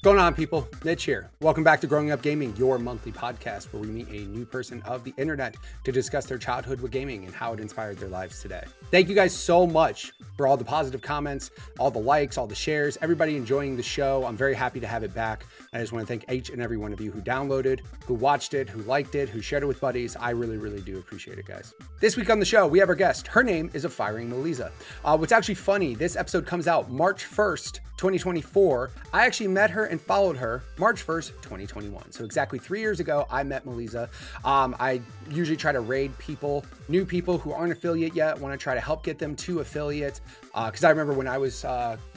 What's going on, people? Mitch here. Welcome back to Growing Up Gaming, your monthly podcast where we meet a new person of the internet to discuss their childhood with gaming and how it inspired their lives today. Thank you guys so much for all the positive comments, all the likes, all the shares, everybody enjoying the show. I'm very happy to have it back. I just want to thank each and every one of you who downloaded, who watched it, who liked it, who shared it with buddies. I really do appreciate it, guys. This week on the show, we have our guest. Her name is AFiringMeleeza. What's actually funny, this episode comes out March 1st, 2024. I actually met her and followed her March 1st, 2021. So exactly 3 years ago, I met Meleeza. I usually try to raid people, new people who aren't affiliate yet, want to try to help get them to affiliate. Because I remember when I was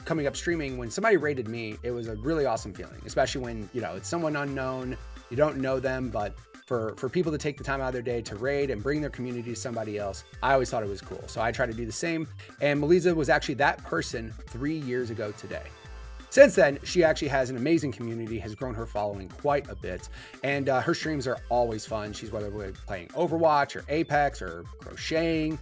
coming up streaming, when somebody raided me, it was a really awesome feeling, especially when, you know, it's someone unknown, you don't know them, but for people to take the time out of their day to raid and bring their community to somebody else, I always thought it was cool. So I try to do the same. And Meleeza was actually that person 3 years ago today. Since then, she actually has an amazing community, has grown her following quite a bit, and her streams are always fun. She's whether we're playing Overwatch or Apex or crocheting,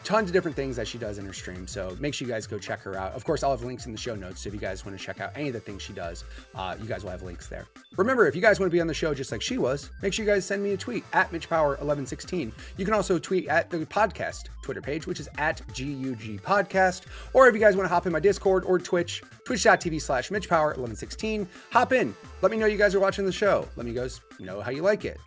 tons of different things that she does in her stream. So make sure you guys go check her out. Of course, I'll have links in the show notes. So if you guys want to check out any of the things she does, you guys will have links there. Remember, if you guys want to be on the show just like she was, make sure you guys send me a tweet at MitchPower1116. You can also tweet at the podcast Twitter page, which is at GUG Podcast. Or if you guys want to hop in my Discord or Twitch, twitch.tv/MitchPower1116. Hop in. Let me know you guys are watching the show. Let me guys know how you like it.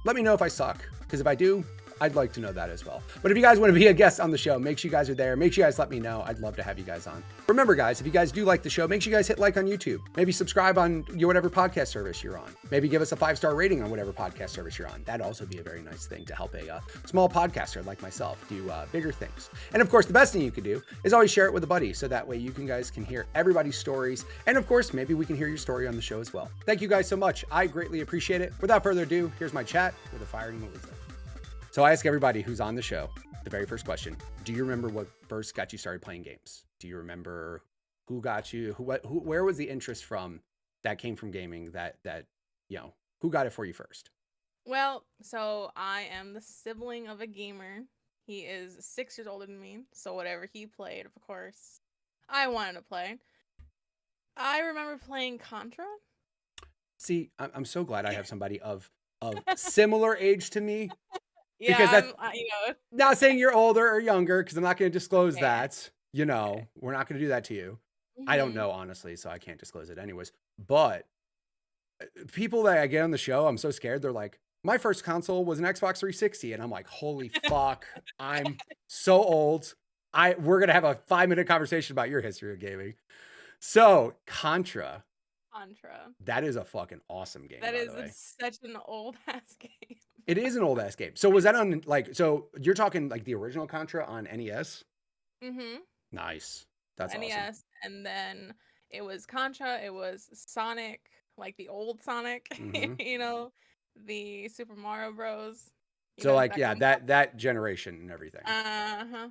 Let me know if I suck, because if I do, I'd like to know that as well. But if you guys want to be a guest on the show, make sure you guys are there. Make sure you guys let me know. I'd love to have you guys on. Remember, guys, if you guys do like the show, make sure you guys hit like on YouTube. Maybe subscribe on your whatever podcast service you're on. Maybe give us a 5-star rating on whatever podcast service you're on. That'd also be a very nice thing to help a small podcaster like myself do bigger things. And of course, the best thing you could do is always share it with a buddy. So that way you guys can hear everybody's stories. And of course, maybe we can hear your story on the show as well. Thank you guys so much. I greatly appreciate it. Without further ado, here's my chat with AFiringMeleeza. So I ask everybody who's on the show the very first question: do you remember what first got you started playing games? Do you remember who got you? Where was the interest from that came from gaming? That you know, who got it for you first? Well, so I am the sibling of a gamer. He is 6 years older than me, so whatever he played, of course, I wanted to play. I remember playing Contra. See, I'm so glad I have somebody of similar age to me. Yeah, Because that's you know, not saying you're older or younger, because I'm not going to disclose okay. that. You know, we're not going to do that to you. I don't know, honestly, so I can't disclose it anyways. But people that I get on the show, I'm so scared. They're like, my first console was an Xbox 360. And I'm like, holy fuck, I'm so old. We're going to have a 5-minute conversation about your history of gaming. So Contra. That is a fucking awesome game. That by is the way. It's such an old ass game. It is an old ass game. So was that on so you're talking like the original Contra on NES? Mm-hmm. Nice. That's NES, awesome. and then it was Contra, it was Sonic, like the old Sonic, you know, the Super Mario Bros. So like, yeah, that generation and everything.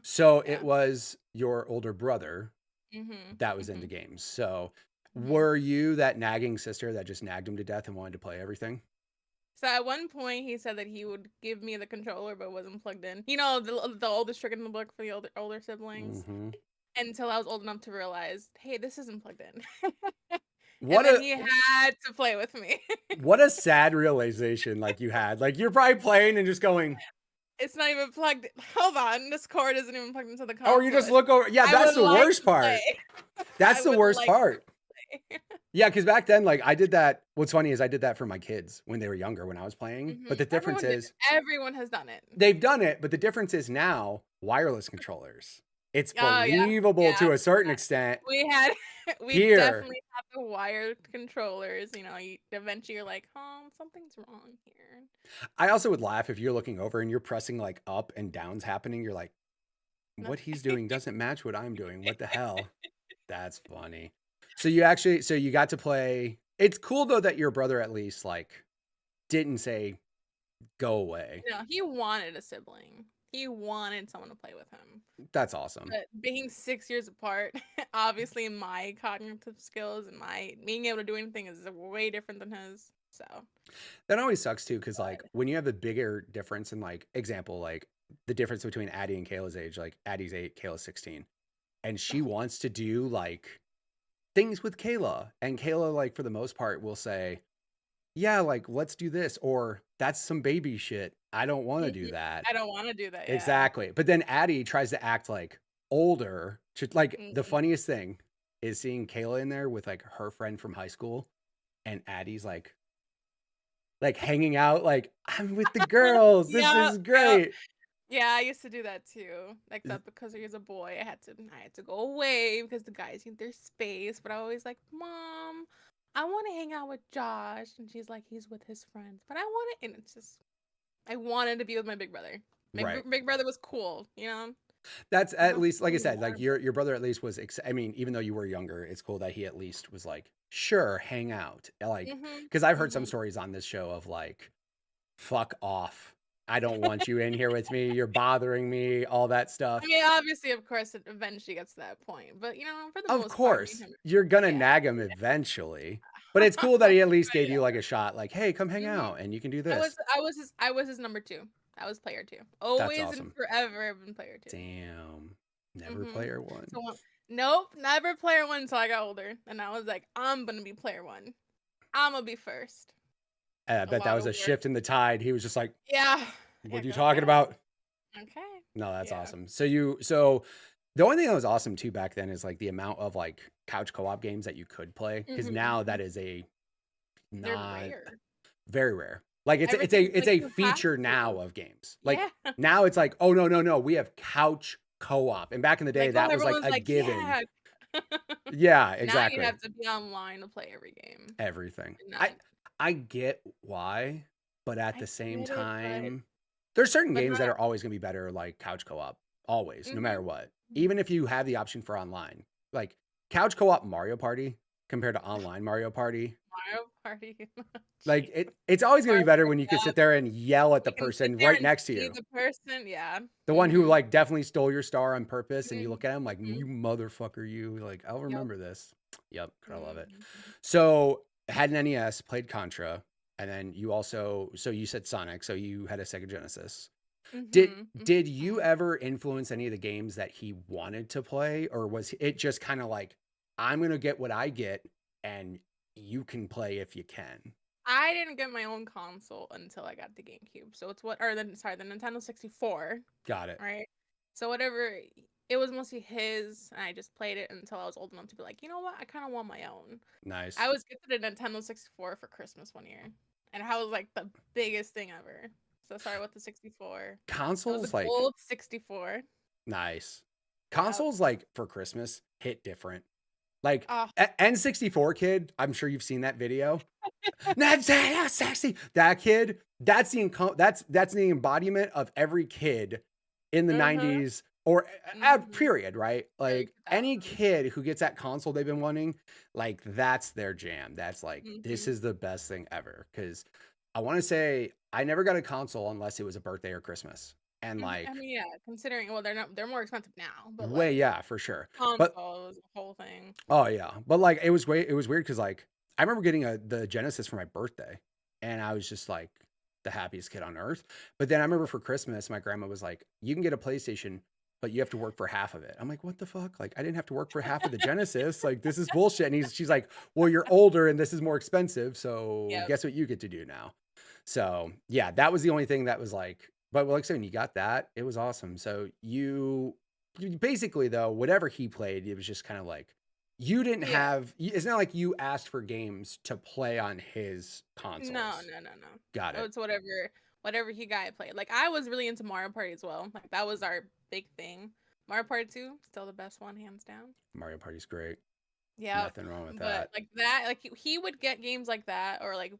So it was your older brother that was into games. So were you that nagging sister that just nagged him to death and wanted to play everything? So at one point he said that he would give me the controller but wasn't plugged in. You know, the oldest trick in the book for the older siblings. Until I was old enough to realize, hey, this isn't plugged in. He had to play with me. What a sad realization like you had. Like you're probably playing and just going, it's not even plugged in. Hold on, this cord isn't even plugged into the console. Or you just look over. Yeah, that's the worst part. That's the worst part. Yeah, because back then, like I did that. What's funny is I did that for my kids when they were younger, when I was playing. But the difference is everyone has done it. They've done it, but the difference is now wireless controllers. It's believable to a certain extent. We definitely have the wired controllers. You know, eventually you're like, oh, something's wrong here. I also would laugh if you're looking over and you're pressing like up and down's happening. You're like, what he's doing doesn't match what I'm doing. What the hell? That's funny. So you got to play. It's cool though that your brother at least like didn't say go away. No, he wanted a sibling. He wanted someone to play with him. That's awesome. But being 6 years apart, obviously my cognitive skills and my being able to do anything is way different than his. So that always sucks too, because like when you have the bigger difference in like example, like the difference between Addie and Kayla's age, like Addie's 8, Kayla's 16, and she wants to do like things with Kayla, and Kayla, like, for the most part, will say, yeah, like, let's do this, or that's some baby shit. I don't want to do Mhm. that. I don't wanna do that, yeah. Exactly. But then Addie tries to act like older. Like, the Mhm. funniest thing is seeing Kayla in there with like her friend from high school, and Addie's like hanging out, like, I'm with the girls. This Yeah, is yeah. great. Yeah, I used to do that too. Like that because he was a boy, I had to go away because the guys need their space. But I always like, Mom, I want to hang out with Josh, and she's like, he's with his friends. But I want to, and it's just I wanted to be with my big brother. My Right. big brother was cool, you know. That's I at want least, like I something said, like more. your brother at least was I mean, even though you were younger, it's cool that he at least was like, sure, hang out. Like, Mhm. because I've heard some Mhm. stories on this show of like, fuck off. I don't want you in here with me. You're bothering me, all that I stuff. mean, obviously, of course, it eventually gets to that point. But for the Of most part, me course, and him, you're gonna yeah, nag him eventually, but it's cool that he at least gave you yeah. like a shot, like, "Hey, come hang Mhm. out and you can do I was this." I was his I was his number 2. I was player 2. That's Always and awesome. forever I've been player 2. Damn. Never Mhm. player one. So nope, never player 1 until I got older, and I was like, "I'm gonna be player 1. Imma be first." And I A bet that lot was of a work. shift in the tide. He was just like, Yeah. Yeah, "What are you go talking okay. about?" Okay. No, that's Yeah. awesome. So the only thing that was awesome too back then is like the amount of like couch co-op games that you could play, because Mhm. now that is a They're not rare. very rare. Like Everything's it's like, a you have feature to. now of games. Like Yeah. now it's like, oh no, no, no, we have couch co-op. And back in the day, Like, oh, that was like everyone's a like, given. "Yeah." Yeah, Now you exactly. have to be online to play every game. Everything. And I get why, but at I the same get it, time, there's certain but games not that are always gonna be better like couch co-op. Always, no matter mhm. what. Mhm. Even if you have the option for online. Like couch co-op Mario Party compared to online Mario Party. Mario Party. Like Jesus. it's always gonna be Mario better Party, when you can yeah. sit there and yell at the You can sit person there right and next to see you. the person, yeah. The one who Mhm. like definitely stole your star on purpose, and you Mhm. look at him like, Mhm. you motherfucker, you like, I'll Yep. remember this. Yep, gotta love it. Mhm. So had an NES, played Contra, and then you also, so you said Sonic, so you had a Sega Genesis. Did Mhm. did you Mhm. ever influence any of the games that he wanted to play, or was it just kind of like, I'm gonna get what I get, and you can play if you can? I didn't get my own console until I got the GameCube. So it's the Nintendo 64, Got it. right? So whatever, it was mostly his, and I just played it until I was old enough to be like, you know what? I kind of want my own. I Nice. was gifted a Nintendo 64 for Christmas one year, and that was like the biggest thing ever. So sorry with the 64. It was a Consoles like gold 64. nice. Yeah. Consoles like for Christmas hit different. Like Oh, N64 kid, I'm sure you've seen that video. That's sexy. That kid, that's the embodiment of every kid in the uh-huh. 90s or Mhm. period, right? Early Like any 2000s. kid who gets that console they've been wanting, like that's their jam. That's like this Mhm. is the best thing ever. Cause I want to say I never got a console unless it was a birthday or Christmas. And Mhm. I like mean, yeah, considering well, they're more expensive now, but way, like yeah, for sure. But console was the whole thing. oh yeah, but like it was great. It was weird because like I remember getting the Genesis for my birthday, and I was just like the happiest kid on earth. But then I remember for Christmas, my grandma was like, "You can get a PlayStation, but you have to work for half of it." I'm like, "What the fuck? Like I didn't have to work for half of the Genesis. Like this is bullshit." And she's like, "Well, you're older and this is more expensive, so Yep. guess what you get to do now." So yeah, that was the only thing that was like. But like I said, when you got that, it was awesome. So you basically though, whatever he played, it was just kind of like you didn't Yeah. have it's not like you asked for games to play on his No, consoles. no, no, no. Got Oh, it. it's whatever he got I played. Like I was really into Mario Party as well. Like that was our big thing. Mario Party 2, still the best one, hands down. Mario Party's great. Yep. Nothing wrong with But that. like that, like he would get games like that, or like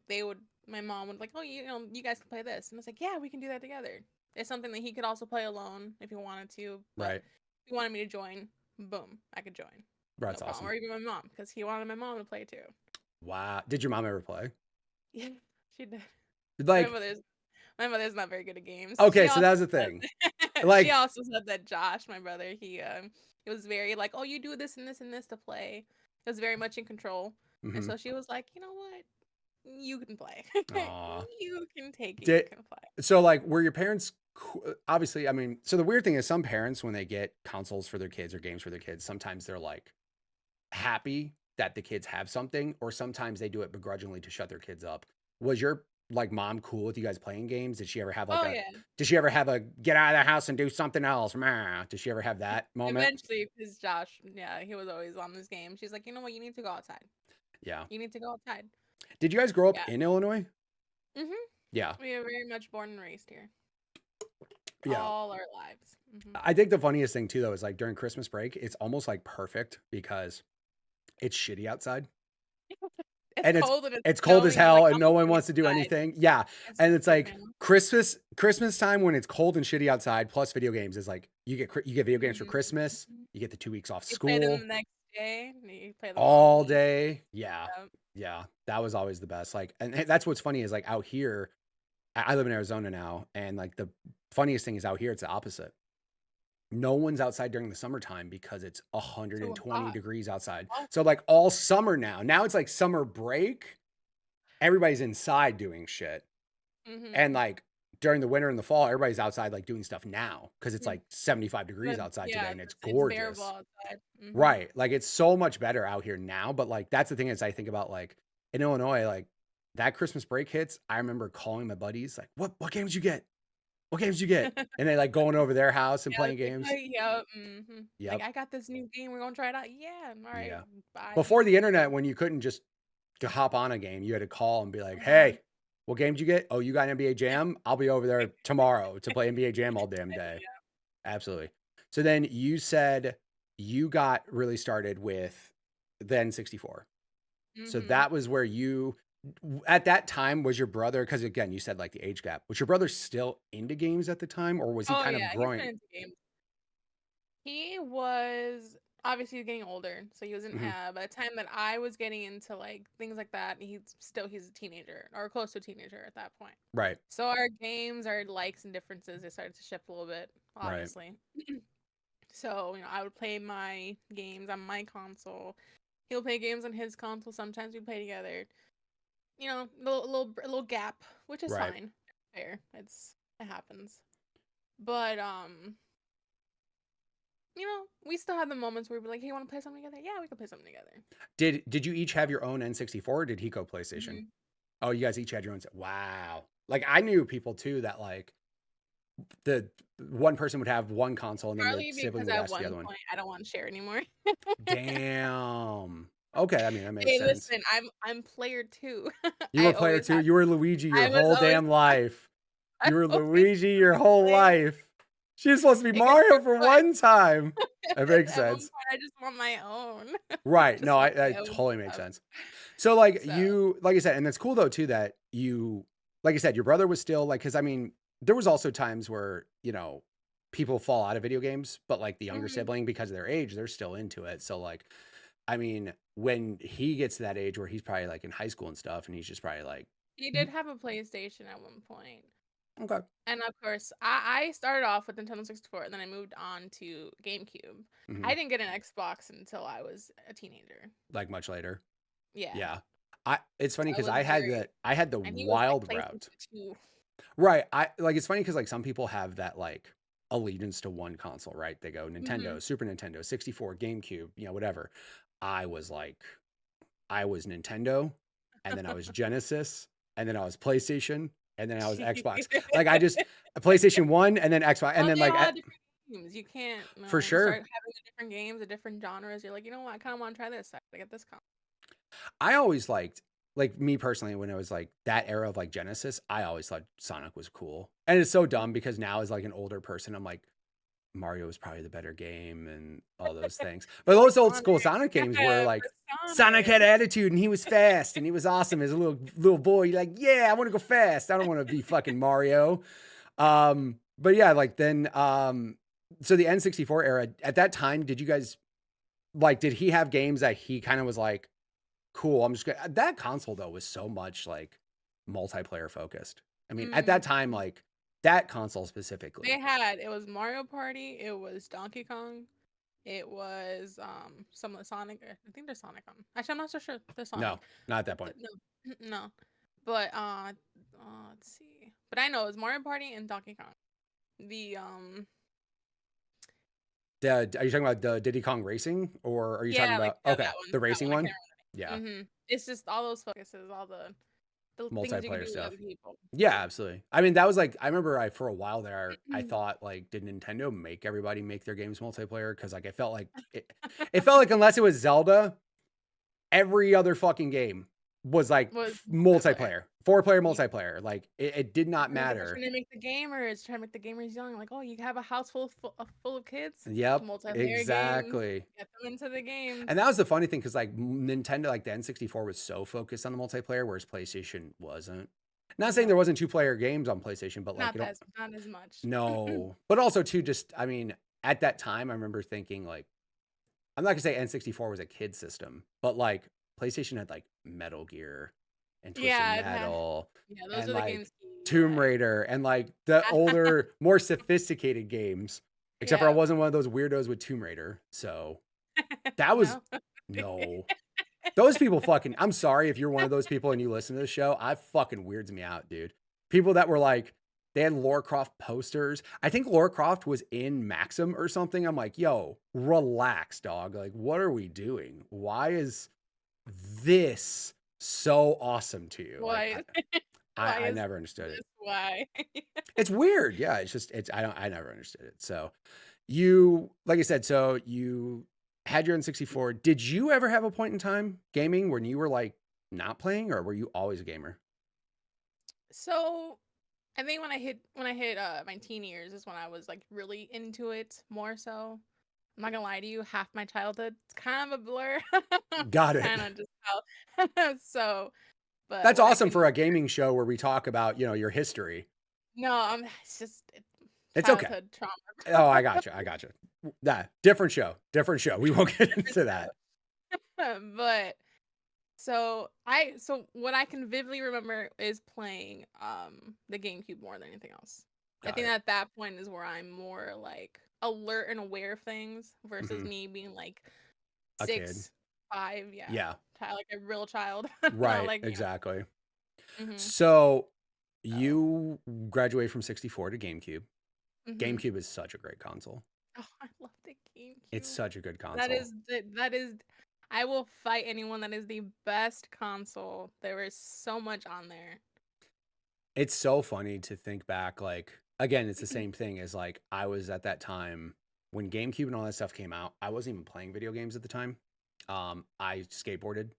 my mom would like, oh, you guys can play this, and it's like, yeah, we can do that together. It's something that he could also play alone if he wanted to, but Right. if he wanted me to join, boom, I could join, no That's problem. awesome. Or even my mom, because he wanted my mom to play too. Wow. Did your mom ever play? Yeah, she did. My Like, mother's my mother's not very good at games. okay, so that was the thing. She Like, also said that Josh, my brother, he was very like, oh, you do this and this and this to play. He was very much in control, and mhm. so she was like, you know what, you can play. Aw. You can take it. You Did can play. so like were your parents obviously, I mean, so the weird thing is some parents when they get consoles for their kids or games for their kids, sometimes they're like happy that the kids have something, or sometimes they do it begrudgingly to shut their kids up. Was your like mom cool with you guys playing games? Did she ever have like Oh a yeah. did she ever have a get out of the house and do something else? Meh. Did she ever have that moment? Eventually, because Josh, yeah, he was always on this game. She's like, you know what? You need to go outside. Yeah. You need to go outside. Did you guys grow up Yeah. in Illinois? Mhm. Yeah. We are very much born and raised here. Yeah. All our lives. I think the funniest thing too, though, is like during Christmas break, it's almost like perfect because it's shitty outside. It's And cold and it's it's cold as snowing. You're like, hell and I'm no one going wants to do inside. anything. Yeah. It's And it's perfect, like man. Christmas time when it's cold and shitty outside plus video games is like you get video games for Mhm, Christmas. mhm. You get the 2 weeks off You play them school the next day. You play them all all week. day. Yeah. Yep. Yeah. That was always the best. Like, and that's what's funny is like out here, I live in Arizona now. And like the funniest thing is out here, it's the opposite. No one's outside during the summertime because it's Too 120 hot. degrees outside. Oh. So like all summer now it's like summer break. Everybody's inside doing shit. And Mhm. like during the winter and the fall, everybody's outside like doing stuff now because it's Mm. like 75 degrees outside today Yeah, and it's it's bearable gorgeous. outside. Right. Like it's so much better out here now. But like that's the thing is I think about like in Illinois, like that Christmas break hits. I remember calling my buddies, like, what games you get? What games you get? And they like going over their house and Yeah, playing they games. play, yep. Mhm. Like, Yep. I got this new game. We're gonna try it out. Yeah. All right. Yeah. Bye. Before the internet, when you couldn't just to hop on a game, you had to call and be like, Mhm. hey, what game did you get? Oh, you got NBA Jam? I'll be over there tomorrow to play NBA Jam all damn day. Yeah. Absolutely. So then you said you got really started with the N64. So Mhm. that was where you, at that time, was your brother, because again, you said like the age gap, was your brother still into games at the time or was he Oh kind of yeah, he's been growing? into games. He was obviously getting older, so he was in. Mhm. By the time that I was getting into like things like that, he's a teenager or close to a teenager at that point. Right. So our games, our likes and differences, they started to shift a little bit, Right. obviously. So I would play my games on my console. He'll play games on his console. Sometimes we play together. A little gap, which is Right. fine. Fair. It happens. But we still have the moments where we're like, hey, you want to play something together? Yeah, we can play something together. Did you each have your own N64 or did he go PlayStation? Mm-hmm. Oh, you guys each had your own. Wow. Like I knew people too that like the one person would have one console and then the Partly sibling because would at ask the one other one. point I don't want to share anymore. Damn. Okay, I mean that makes Hey, sense. listen, I'm player two. You were player two. You were Luigi your I was whole always damn life. I You were always Luigi your whole player. life. She was supposed to be It gets Mario to for a point. one time. It makes At one sense. point, I just want my own. Right. Just No, want I my own totally makes stuff. sense. So like So you, like I said, and it's cool though too that you, like I said, your brother was still like, because I mean, there was also times where people fall out of video games, but like the younger mhm. sibling because of their age, they're still into it. So like, I mean, when he gets to that age where he's probably like in high school and stuff, and he's just probably like, He did have a PlayStation at one point. okay, And of course, I started off with Nintendo 64 and then I moved on to GameCube. hmm I didn't get an Xbox until I was a teenager. like much later. Yeah. Yeah. It's funny So I because was very I had the and he was like wild route. PlayStation 2. Right. I like it's funny because like some people have that like allegiance to one console, right? They go Mhm. Nintendo, Super Nintendo, 64, GameCube, whatever. I was like, I was Nintendo, and then I was Genesis, and then I was PlayStation, and then I was Xbox. Like I just PlayStation 1 and then Xbox, and Well, then they like all had different games. You can't, for when you start sure. having the different games, the different genres, you're like, you know what? I kind of want to try this. I gotta get this console. I always liked, like me personally, when it was like that era of like Genesis, I always thought Sonic was cool. And it's so dumb because now as like an older person, I'm like, Mario was probably the better game and all those things. But those old Sonic. school Sonic games were Yeah, like for Sonic Sonic. had attitude and he was fast and he was awesome as a little boy. You're like, yeah, I want to go fast. I don't want to be fucking Mario. But yeah, like then so the N64 era, at that time, did you guys like did he have games that he kind of was like, cool, I'm just gonna that console though was so much like multiplayer focused. I mean, at that time, Mhm. like that console specifically. It was Mario Party, it was Donkey Kong, it was some of the Sonic. I think there's Sonic on. Actually, I'm not so sure there's No, Sonic. not at that point. No, no. But let's see. But I know it was Mario Party and Donkey Kong. The Are you talking about the Diddy Kong Racing or are you talking yeah, like about yeah, okay, that one. the That racing one. I one? can't remember Yeah. It's just all those focuses, all the things you can Multiplayer do with stuff. other people. Yeah, absolutely. I mean, that was like, I remember for a while there, I thought like, did Nintendo make everybody make their games multiplayer? Cause like, it felt like unless it was Zelda, every other fucking game was like Was multiplayer. multiplayer, 4-player Yeah. multiplayer. Like it did not They're matter. trying to make the gamers, trying to make the gamers young. Like, oh, you have a house full of kids. Yep, Multiplayer game. exactly. Get them into the games. And that was the funny thing because like Nintendo, like the N64 was so focused on the multiplayer, whereas PlayStation wasn't. Not saying there wasn't 2-player games on PlayStation, but like Not as much. no, but also too, just I mean, at that time, I remember thinking like, I'm not gonna say N64 was a kid system, but like PlayStation had like Metal Gear and Twisted Metal Those and are the games. like Tomb Raider and like the older, more sophisticated games. Except for I wasn't one of those weirdos with Tomb Raider, so that was no. Those people fucking, I'm sorry if you're one of those people and you listen to the show, I fucking weirds me out, dude. People that were like, they had Lara Croft posters. I think Lara Croft was in Maxim or something. I'm like, yo, relax, dog. Like, what are we doing? Why is this so awesome to you? Why? Like, I never understood it. Why? It's weird. Yeah. I never understood it. So you, like I said, so you had your N64. Did you ever have a point in time gaming when you were like not playing, or were you always a gamer? So I think when I hit my teen years is when I was like really into it more so. I'm not gonna lie to you, half my childhood it's kind of a blur. Got it. Kind of just how so but That's what I awesome can for a gaming show where we talk about, your history. no, it's just It's okay. childhood trauma. Oh, I gotcha. That different show. We won't get into that. But so what I can vividly remember is playing the GameCube more than anything else. I think at that point is where I'm more like alert and aware of things versus me being like A 6, kid. 5, Yeah. like a real child. Right. Like, exactly. Mhm. So you graduated from 64 to GameCube. Mhm. GameCube is such a great console. Oh, I love the GameCube. It's such a good console. That is I will fight anyone. That is the best console. There is so much on there. It's so funny to think back, like, again, it's the same thing as like I was at that time when GameCube and all that stuff came out. I wasn't even playing video games at the time. I skateboarded.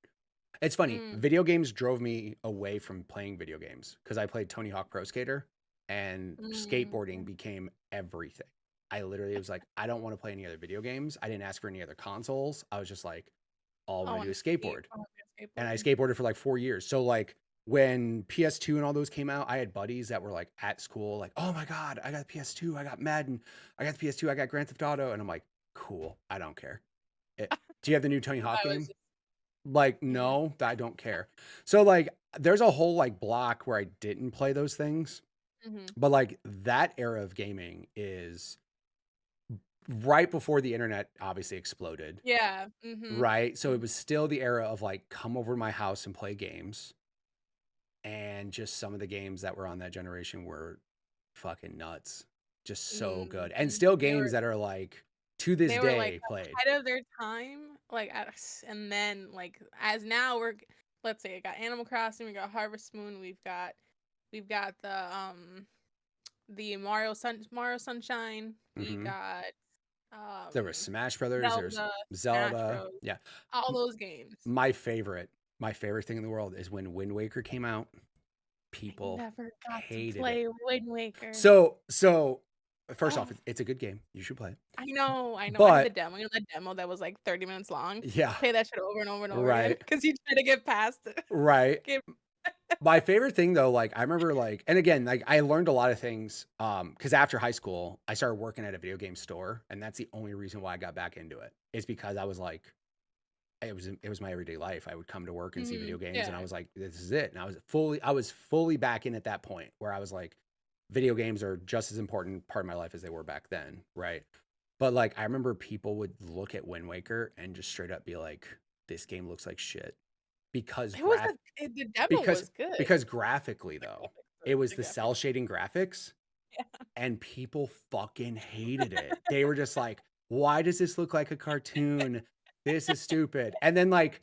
It's funny, video games drove me away from playing video games because I played Tony Hawk Pro Skater and skateboarding became everything. I literally was like, I don't want to play any other video games. I didn't ask for any other consoles. I was just like, all I want to do is skateboard. And I skateboarded for like 4 years. So like when PS2 and all those came out, I had buddies that were like at school, like, oh my God, I got the PS2, I got Madden, I got the PS2, I got Grand Theft Auto. And I'm like, cool, I don't care. Do you have the new Tony Hawk game? Like, no, I don't care. So like there's a whole like block where I didn't play those things. But like that era of gaming is right before the internet obviously exploded. Yeah. Right. So it was still the era of like, come over to my house and play games. And just some of the games that were on that generation were fucking nuts. Just so good. And still games that are like to this day like played. ahead of their time. Like, and then like as now let's say I got Animal Crossing, we got Harvest Moon, we've got the Mario Sunshine, we got There was Smash Brothers, there's Zelda. Yeah. All those games. My favorite thing in the world is when Wind Waker came out. People never got hated to play it. Wind Waker. So first off, it's a good game. You should play it. I know. But, I did the demo. You know the demo that was like 30 minutes long? Yeah. Play that shit over and over and over again because you try to get past it. Right. My favorite thing though, like I remember like, and again, like I learned a lot of things because after high school, I started working at a video game store. And that's the only reason why I got back into it is because I was like, it was my everyday life. I would come to work and see video games and I was like, this is it. And I was fully back in at that point where I was like, video games are just as important part of my life as they were back then. Right. But like, I remember people would look at Wind Waker and just straight up be like, this game looks like shit. Because the demo was good. Because graphically though, it was the cell shading graphics and people fucking hated it. They were just like, why does this look like a cartoon? This is stupid. And then like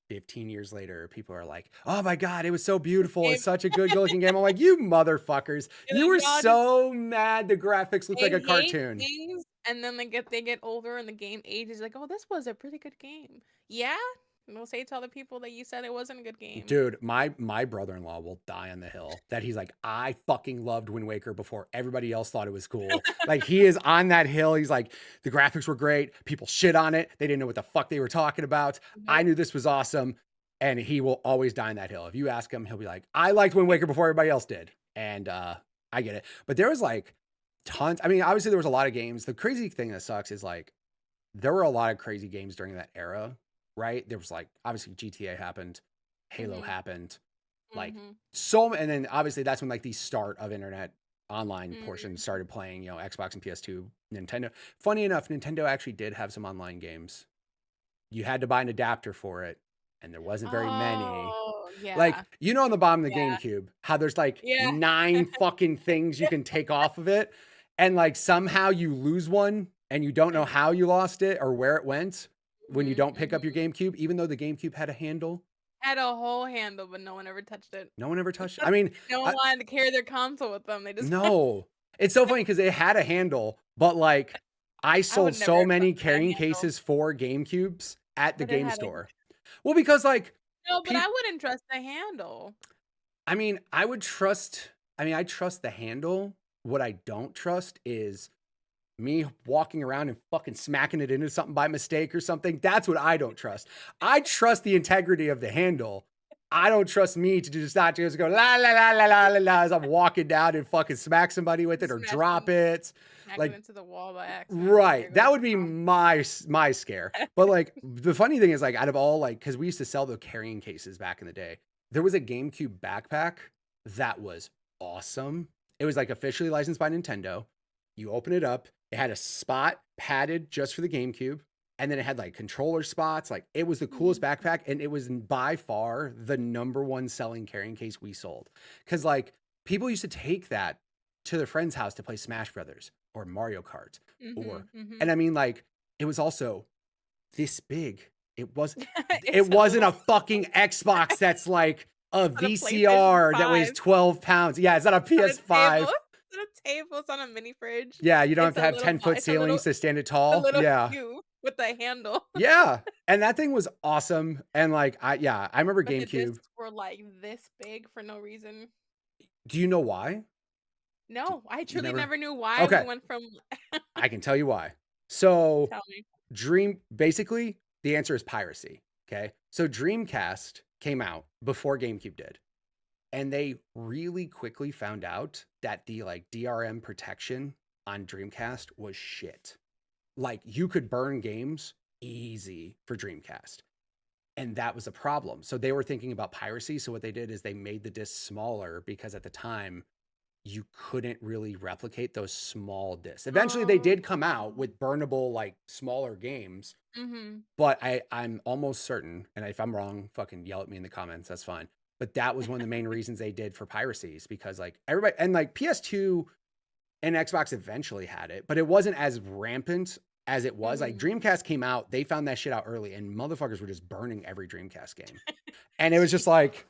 15 years later, people are like, "Oh my god, it was so beautiful. Game It's such a good-looking game." I'm like, "You motherfuckers. and You like were y'all just so mad the graphics looked like they a hate cartoon." things and then they get older and the game ages like, "Oh, this was a pretty good game." Yeah? And they'll say to other people that you said it wasn't a good game. Dude, my brother-in-law will die on the hill that he's like, "I fucking loved Wind Waker before everybody else thought it was cool." Like, he is on that hill. He's like, "The graphics were great. People shit on it. They didn't know what the fuck they were talking about. I Nope. knew this was awesome." And he will always die on that hill. If you ask him, he'll be like, "I liked Wind Waker before everybody else did." And I get it. But there was like tons. I mean, obviously there was a lot of games. The crazy thing that sucks is like there were a lot of crazy games during that era, right? There was like obviously GTA happened, Halo Mhm. happened, like Mhm. and then obviously that's when like the start of internet online portion Mm. started playing, you know, Xbox and PS2, Nintendo. Funny enough, Nintendo actually did have some online games. You had to buy an adapter for it, and there wasn't very many. Oh, Like, yeah. you know, on the bottom of the Yeah. GameCube, how there's like Yeah. 9 fucking things you can take off of it, and like somehow you lose one and you don't know And how you lost it or where it went when you mhm, don't pick up your mhm. GameCube, even though the GameCube had a handle. Had a whole handle, but no one ever touched it. No one ever touched it. I mean, No one I, wanted to carry their console with them, they just no. It's so funny because it had a handle, but like I I would sold never so have many trusted a carrying handle, cases for GameCubes at the but it game had a store. Well, because like no, but I people, wouldn't trust a handle. I mean, I trust the handle. What I don't trust is me walking around and fucking smacking it into something by mistake or something. That's what I don't trust. I trust the integrity of the handle. I don't trust me to just not just go la la la la la la la as I'm walking down and fucking smack somebody with it Just or drop it. smack it Like, into the wall by accident, and there right. goes That the would be console. my scare. But like the funny thing is like out of all like cuz we used to sell the carrying cases back in the day. There was a GameCube backpack that was awesome. It was like officially licensed by Nintendo. You open it up, it had a spot padded just for the GameCube, and then it had like controller spots. Like it was the coolest Mhm. backpack and it was by far the number one selling carrying case we sold. Cuz like people used to take that to their friend's house to play Smash Brothers or Mario Kart or Mhm, and mhm. I mean like it was also this big. It It's a wasn't little a fucking Xbox that's like a on a PlayStation VCR that weighs 5, 12 pounds. Yeah, it's not a on a table. PS5. It's on a table, it's on a mini fridge. Yeah, you don't have It's to a have little 10-foot it's a little ceilings to stand it a tall. little Yeah. cube with a handle, Yeah. And that thing was awesome. And like I remember but the GameCube. discs were, like, this big for no reason. Do you know why? No, I You truly never. never knew why we Okay, went from I can tell you why. So tell me. Basically, the answer is piracy. Okay. So Dreamcast came out before GameCube did. And they really quickly found out that the like DRM protection on Dreamcast was shit. Like you could burn games easy for Dreamcast. And that was a problem. So they were thinking about piracy. So what they did is they made the disc smaller because at the time you couldn't really replicate those small discs. Eventually they Oh. did come out with burnable like smaller games, Mhm. but I'm almost certain, and if I'm wrong, fucking yell at me in the comments. That's fine. But that was one of the main reasons they did for piracies because like everybody and like PS2 and Xbox eventually had it, but it wasn't as rampant as it was. Like Mhm. Dreamcast came out, they found that shit out early, and motherfuckers were just burning every Dreamcast game. And it was just Jeez. like,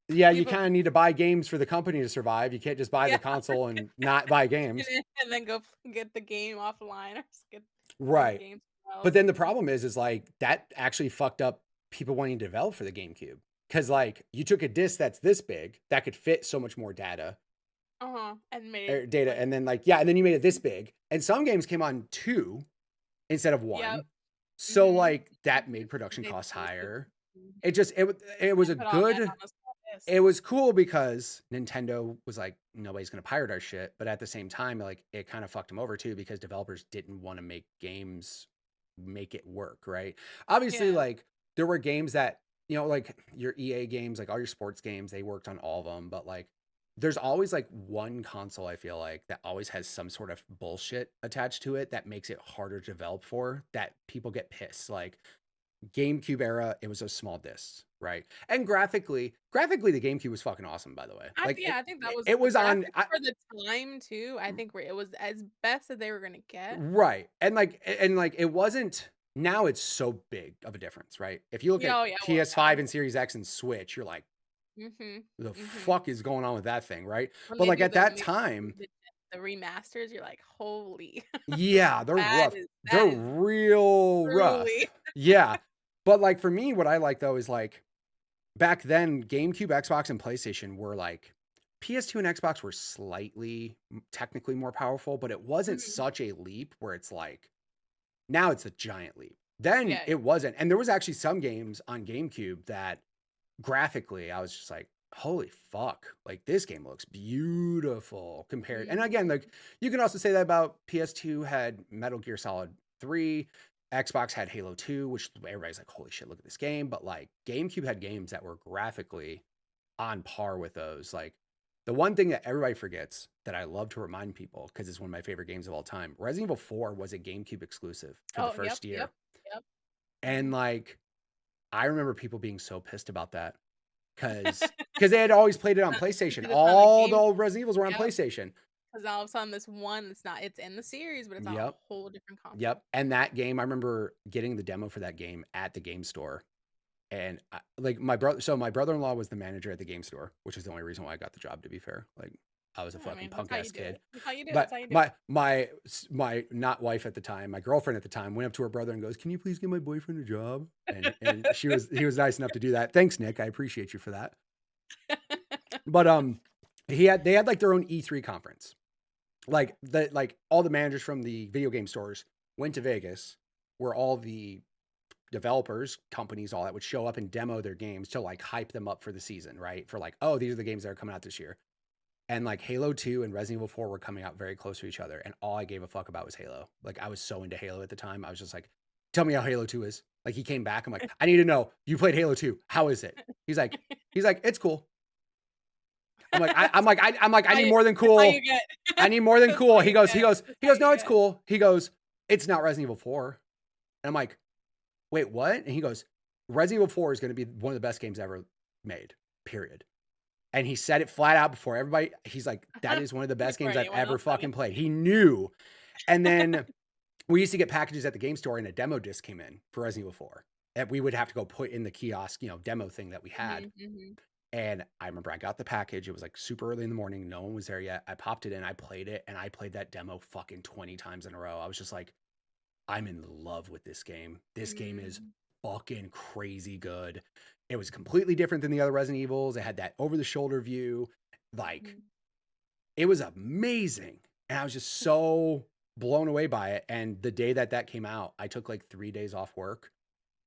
yeah, you People kind of need to buy games for the company to survive. You can't just buy yeah, the console and not buy games. and then go get the game offline or get the Right. game somewhere But else. then the problem is like that actually fucked up people wanting to develop for the GameCube. Cause like you took a disc that's this big that could fit so much more Uh-huh, and made it, or data, like and then like, yeah, and then you made it this big. And some games came on 2 instead of yep, 1. So mhm. like that made production They costs forced it higher. mhm, It was and a put all that good on a small disc. it was cool because Nintendo was like, nobody's gonna pirate our shit. But at the same time, like it kind of fucked them over too because developers didn't want to make games make it work, right? Obviously, Yeah. like there were games that, you know, like your EA games, like all your sports games, they worked on all of them, but like there's always like one console I feel like that always has some sort of bullshit attached to it that makes it harder to develop for that people get pissed. Like GameCube era, it was those small discs, right? And graphically, the GameCube was fucking awesome, by the way. Like I think that was it the was on, graphics for the time too, I think where it was as best that they were gonna get. right, and like it wasn't. now it's so big of a difference, right? If you look at Yeah, oh, yeah, well, PS5 and Series X and Switch, you're like, yeah. the Mhm. fuck is going on with that thing, right? When But they like do at the when that they do time, the remasters, you're like, "Holy, yeah, they're that rough. is They're that is real truly." rough. Yeah. But like for me, what I like though is like back then, GameCube, Xbox, and PlayStation were like PS2 and Xbox were slightly technically more powerful, but it wasn't Mhm. such a leap where it's like now it's a giant leap. Then Yeah. it wasn't. And there was actually some games on GameCube that graphically I was just like, holy fuck. Like this game looks beautiful compared. And again, Mhm. like you can also say that about PS2 had Metal Gear Solid 3, Xbox had Halo 2, which everybody's like, holy shit, look at this game. But like GameCube had games that were graphically on par with those. Like the one thing that everybody forgets that I love to remind people because it's one of my favorite games of all time. Resident Evil 4 was a GameCube exclusive for the Oh, yep, first year. yep, yep. And Mhm. like I remember people being so pissed about that because they had always played it on PlayStation. Because it's not a All the game. old Resident Evils were on Yep. PlayStation. Because all of a sudden this one, it's in the series, but it's on a Yep. whole different console. Yep. And that game, I remember getting the demo for that game at the game store. And like my brother-in-law was the manager at the game store, which is the only reason why I got the job, to be fair. Like I was a I fucking mean, that's punk how ass you do it. kid. That's how you do it. That's But how you do it. my not wife at the time, my girlfriend at the time went up to her brother and goes, "Can you please give my boyfriend a job?" And he was nice enough to do that. Thanks, Nick. I appreciate you for that. But they had like their own E3 conference. Like all the managers from the video game stores went to Vegas where all the developers, companies, all that would show up and demo their games to like hype them up for the season, right? For like, oh, these are the games that are coming out this year. And like Halo 2 and Resident Evil 4 were coming out very close to each other. And all I gave a fuck about was Halo. Like I was so into Halo at the time. I was just like, tell me how Halo 2 is. Like he came back. I'm like, I need to know. You played Halo 2. How is it? He's like, it's cool. That's I'm like, I need more than that's all you cool. get. I need more than That's all cool. you get. That's He all goes, you no, it's get. cool. He goes, it's not Resident Evil 4. And I'm like, wait, what? And he goes, Resident Evil 4 is going to be one of the best games ever made, period. And he said it flat out before everybody. He's like, that is one of the best Before games I've anyone ever else said it. fucking played. He knew. And then we used to get packages at the game store and a demo disc came in for Resident Evil 4 that we would have to go put in the kiosk, demo thing that we had. Mhm, mhm. And I remember I got the package. It was like super early in the morning. No one was there yet. I popped it in. I played it and I played that demo fucking 20 times in a row. I was just like, I'm in love with this game. This game is Mm, fucking crazy good. It was completely different than the other Resident Evils. It had that over the shoulder view. Like, mhm. it was amazing. And I was just so blown away by it. And the day that came out, I took like 3 days off work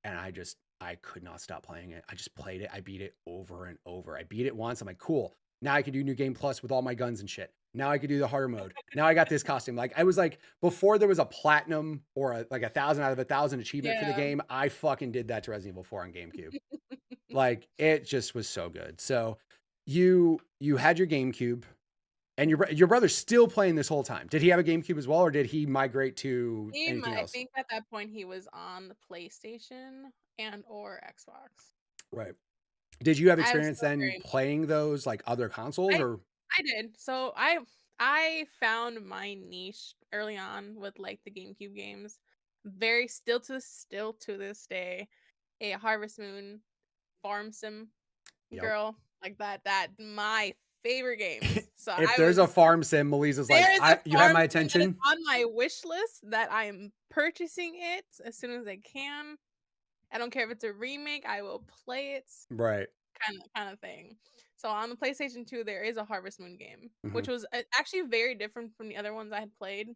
and I could not stop playing it. I just played it. I beat it over and over. I beat it once. I'm like, cool. Now I can do New Game Plus with all my guns and shit. Now I could do the harder mode. Now I got this costume. Like I was like, before there was a platinum or like 1,000 out of 1,000 achievement for the Yeah. game, I fucking did that to Resident Evil 4 on GameCube. Like it just was so good. So you had your GameCube and your brother's still playing this whole time. Did he have a GameCube as well, or did he migrate to anything I else? think at that point he was on the PlayStation and or Xbox. Right. Did you have I was experience still then very playing those like other consoles I or I did. So I found my niche early on with like the GameCube games. Very still to this day, a Harvest Moon farm sim yep. girl like that my favorite games. So If I there's a was farm sim, Meleeza's like, there is a you have farm my sim that is attention. on my wish list that I am purchasing it as soon as I can. I don't care if it's a remake, I will play it Right. kind of thing. So on the PlayStation 2, there is a Harvest Moon game, Hmm. which was actually very different from the other ones I had played.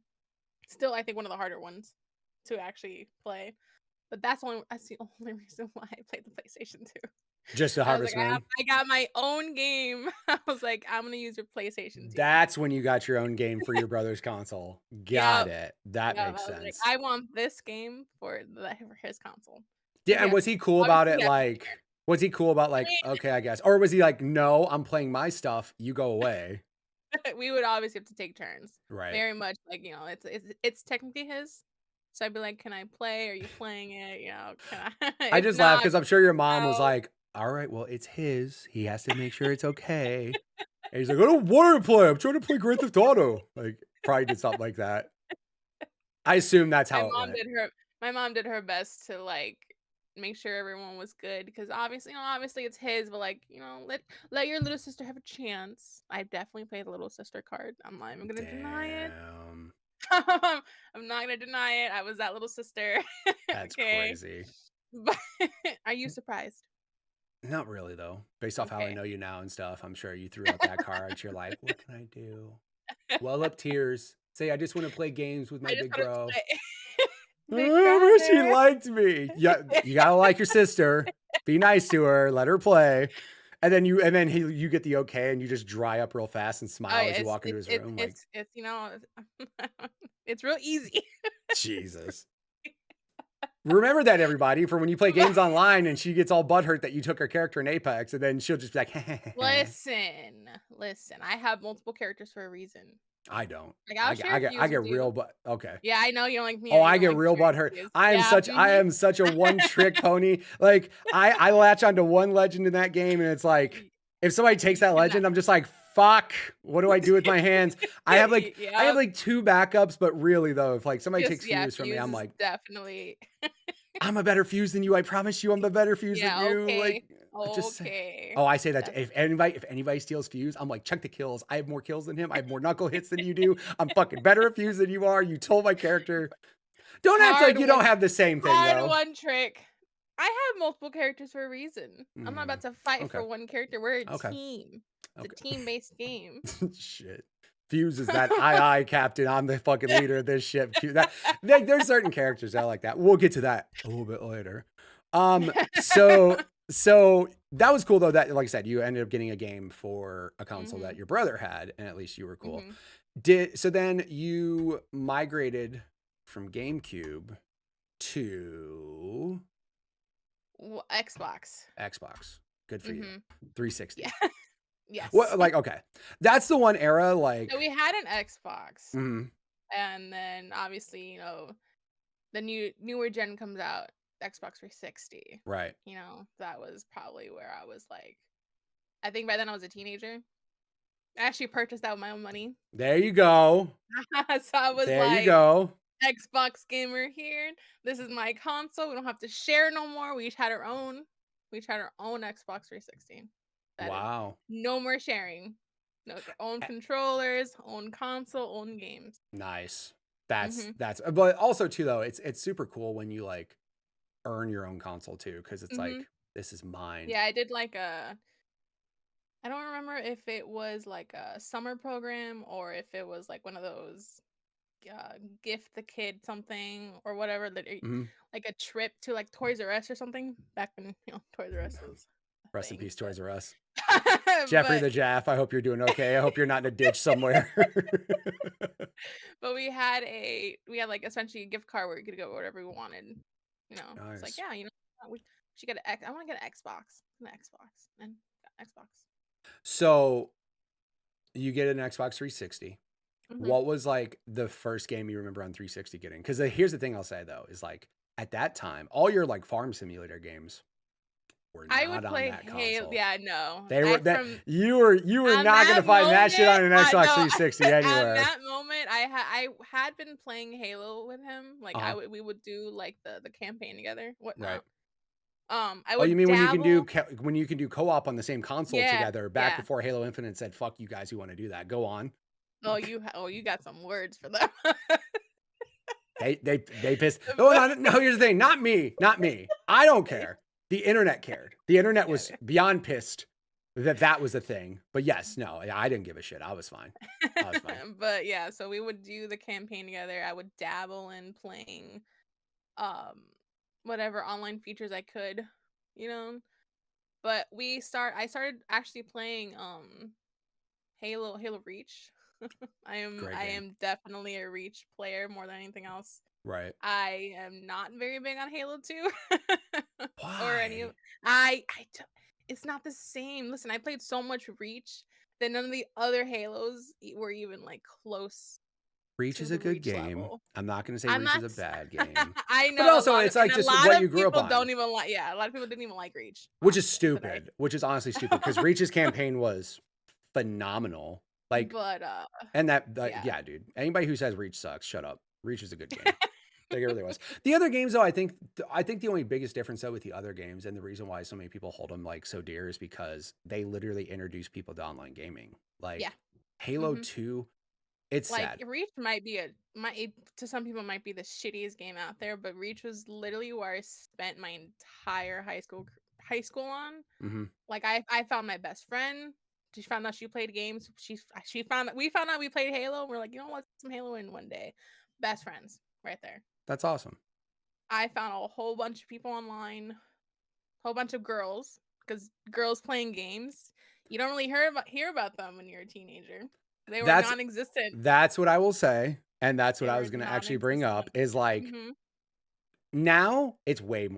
Still, I think one of the harder ones to actually play. But that's the only reason why I played the PlayStation 2. Just the I was like, Harvest Moon. I got my own game. I was like, I'm gonna use your PlayStation 2. That's when you got your own game for your brother's console. Got Yep. it. That Yep. makes I was like, sense. I want this game for his console. Yeah, He and has was to he cool about obviously it? he has to Like, was he cool about I like, okay, I guess, or was he like, no, I'm playing my stuff. You go away. mean, we would obviously have to take turns. Right. Very much like, it's technically his. So I'd be like, "Can I play? Are you playing it? Can I?" I If just laugh not, because I'm sure your mom was no. like, all right, well, it's his. He has to make sure it's okay. And he's like, I don't want to play. I'm trying to play Grand Theft Auto. Like, probably did something like that. I assume that's My how it mom went. did her my mom did her best to like make sure everyone was good because obviously it's his, but like let your little sister have a chance. I definitely played the little sister card. I'm not even gonna deny it. Damn. I'm not gonna deny it. I was that little sister. That's Okay, crazy. but are you surprised? Not really though. Based off how I Okay. know you now and stuff, I'm sure you threw out that card. You're like, what can I do? Well up tears. Say I just want to play games with my I just big want bro. to play. Big Remember she brother. liked me. Yeah, you gotta like your sister. Be nice to her. Let her play. And then you get the okay, and you just dry up real fast and Oh smile yeah, as you walk into his room. Like it's it's real easy. Jesus. Remember that, everybody, for when you play games online and she gets all butthurt that you took her character in Apex, and then she'll just be like, Listen. I have multiple characters for a reason. I don't. Like I'll share I views get with real, you. but okay. Yeah, I know you don't like me. Oh, You I don't get like real sharing butthurt. views. I Yeah. am such a one trick pony. Like I latch onto one legend in that game, and it's like if somebody takes that legend, I'm just like, fuck. What do I do with my hands? I have like Yeah. two backups, but really though, if like somebody takes fuse from me, Fuse I'm is like, definitely. I'm a better fuse than you. I promise you, I'm a better fuse than Yeah. you. Okay. Like just Okay. oh, I say that That's if anybody steals fuse, I'm like, check the kills. I have more kills than him. I have more knuckle hits than you do. I'm fucking better at fuse than you are. You told my character. Don't act like you don't have the same thing hard though. one trick. I have multiple characters for a reason. I'm not about to fight Okay. for one character. We're a Okay. team. It's a Okay. team-based game. Shit. Fuse is that I captain. I'm the fucking leader of this ship. There's certain characters that I like that. We'll get to that a little bit later. So that was cool though. That, like I said, you ended up getting a game for a console that your brother had, and at least you were cool. So then you migrated from GameCube to Xbox. Good for you. 360. Yeah. Yes. What, like, okay, that's the one era. Like, so we had an Xbox, mhm. and then obviously the newer gen comes out, Xbox 360. Right. That was probably where I was like, I think by then I was a teenager. I actually purchased that with my own money. There you go. So I was there like, you go. Xbox gamer here. This is my console. We don't have to share no more. We each had our own. We each had our own Xbox 360. Wow. No more sharing. No, own controllers, own console, own games. Nice. That's but also too though, it's super cool when you like earn your own console too, because it's like, this is mine. Yeah, I did like I don't remember if it was like a summer program or if it was like one of those gift the kid something or whatever that like a trip to like Toys R Us or something back when Toys R Us was Rest in peace, Toys R Us. Jeffrey the Jaff, I hope you're doing okay. I hope you're not in a ditch somewhere. But we had like essentially a gift card where you could go whatever we wanted. Nice. It's like, yeah, we should get I want to get an Xbox. And got Xbox. So you get an Xbox 360. What was like the first game you remember on 360 getting? Because here's the thing I'll say though, is like at that time, all your like farm simulator games were not on that console. Yeah, no. They were you were not gonna find that shit on an Xbox 360 anywhere. At that moment, I had been playing Halo with him. Like we would do like the campaign together, whatnot. Right. You mean when you can do co-op on the same console together back before Halo Infinite said, fuck you guys who want to do that. Go on. You got some words for them. they pissed. No, here's the thing. Not me. I don't care. The internet cared. The internet was beyond pissed that was a thing. But yes, no, I didn't give a shit. I was fine. But yeah, so we would do the campaign together. I would dabble in playing whatever online features I could, But I started actually playing Halo Reach. I am definitely a Reach player more than anything else. Right. I am not very big on Halo 2. Why? Or any it's not the same. Listen, I played so much Reach that none of the other Halos were even like close. Reach is a good game. Level. I'm not going to say Reach is a bad game. I know. But also it's like just what you grew up on. Don't even like a lot of people didn't even like Reach. Which is stupid. Which is honestly stupid because Reach's campaign was phenomenal. Like, but and yeah, dude. Anybody who says Reach sucks, shut up. Reach is a good game. Like it really was. The other games though, I think the only biggest difference though with the other games and the reason why so many people hold them like so dear is because they literally introduce people to online gaming. Yeah. Like Halo hmm 2, it's Like sad. Reach might be to some people might be the shittiest game out there, but Reach was literally where I spent my entire high school on. Hmm. Like I found my best friend. She found out she played games. She found that we found out we played Halo. And we're like, you know what? Some Halo in one day. Best friends, right there. That's awesome. I found a whole bunch of people online, whole bunch of girls, because girls playing games, you don't really hear about them when you're a teenager. They were That's non-existent. that's what I will say, and that's what They I were was gonna actually bring up non-existent. is like hmm now it's way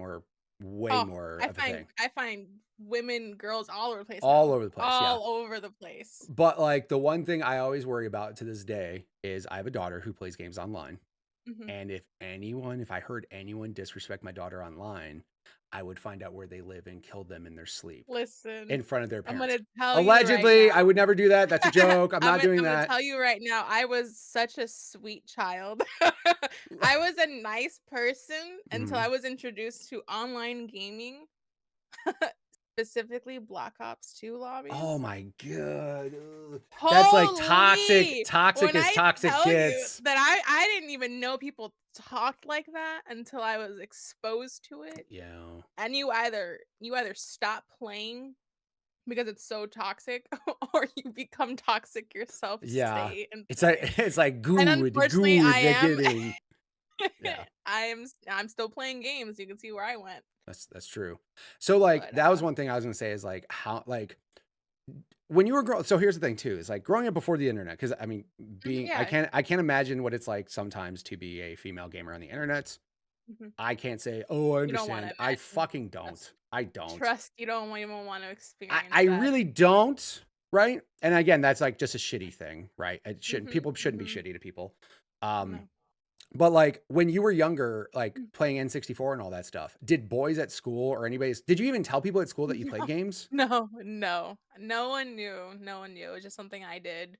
Oh, more I of a find thing. I find women, girls all over the place All now. over the place, yeah. All over the place. But like the one thing I always worry about to this day is I have a daughter who plays games online. hmm And if I heard anyone disrespect my daughter online, I would find out where they live and kill them in their sleep Listen, in front of their I'm parents. gonna tell you right Allegedly, I now. would never do that. That's a joke. I'm not doing I'm gonna that. tell you right now, I was such a sweet child. I was a nice person until Mhm. I was introduced to online gaming, specifically Black Ops 2 Oh lobbies. my god. Ugh. That's like toxic. Holy! Toxic When is I toxic tell you kids. that I didn't even know people talked like that until I was exposed to it. Yeah. And you either stop playing because it's so toxic or you become toxic yourself to Yeah. stay and It's play. like it's like And good, unfortunately, I they're am getting. Yeah. I'm still playing games. You can see where I went. That's true. So like But that was one thing I was gonna say is like how like when you were growing. So here's the thing too is like growing up before the internet because I mean being yeah. I can't imagine what it's like sometimes to be a female gamer on the internet. Mhm. I can't say oh I You don't want understand. to I imagine. fucking don't. I don't. Trust you don't even want to experience I that. really don't. Right. And again that's like just a shitty thing. Right. It shouldn't Mhm. people shouldn't be Mhm. shitty to people. Um, No. But like when you were younger, like playing N64 and all that stuff, did boys at school or anybody's, did you even tell people at school that you played games? No, no. No one knew. No one knew. It was just something I did.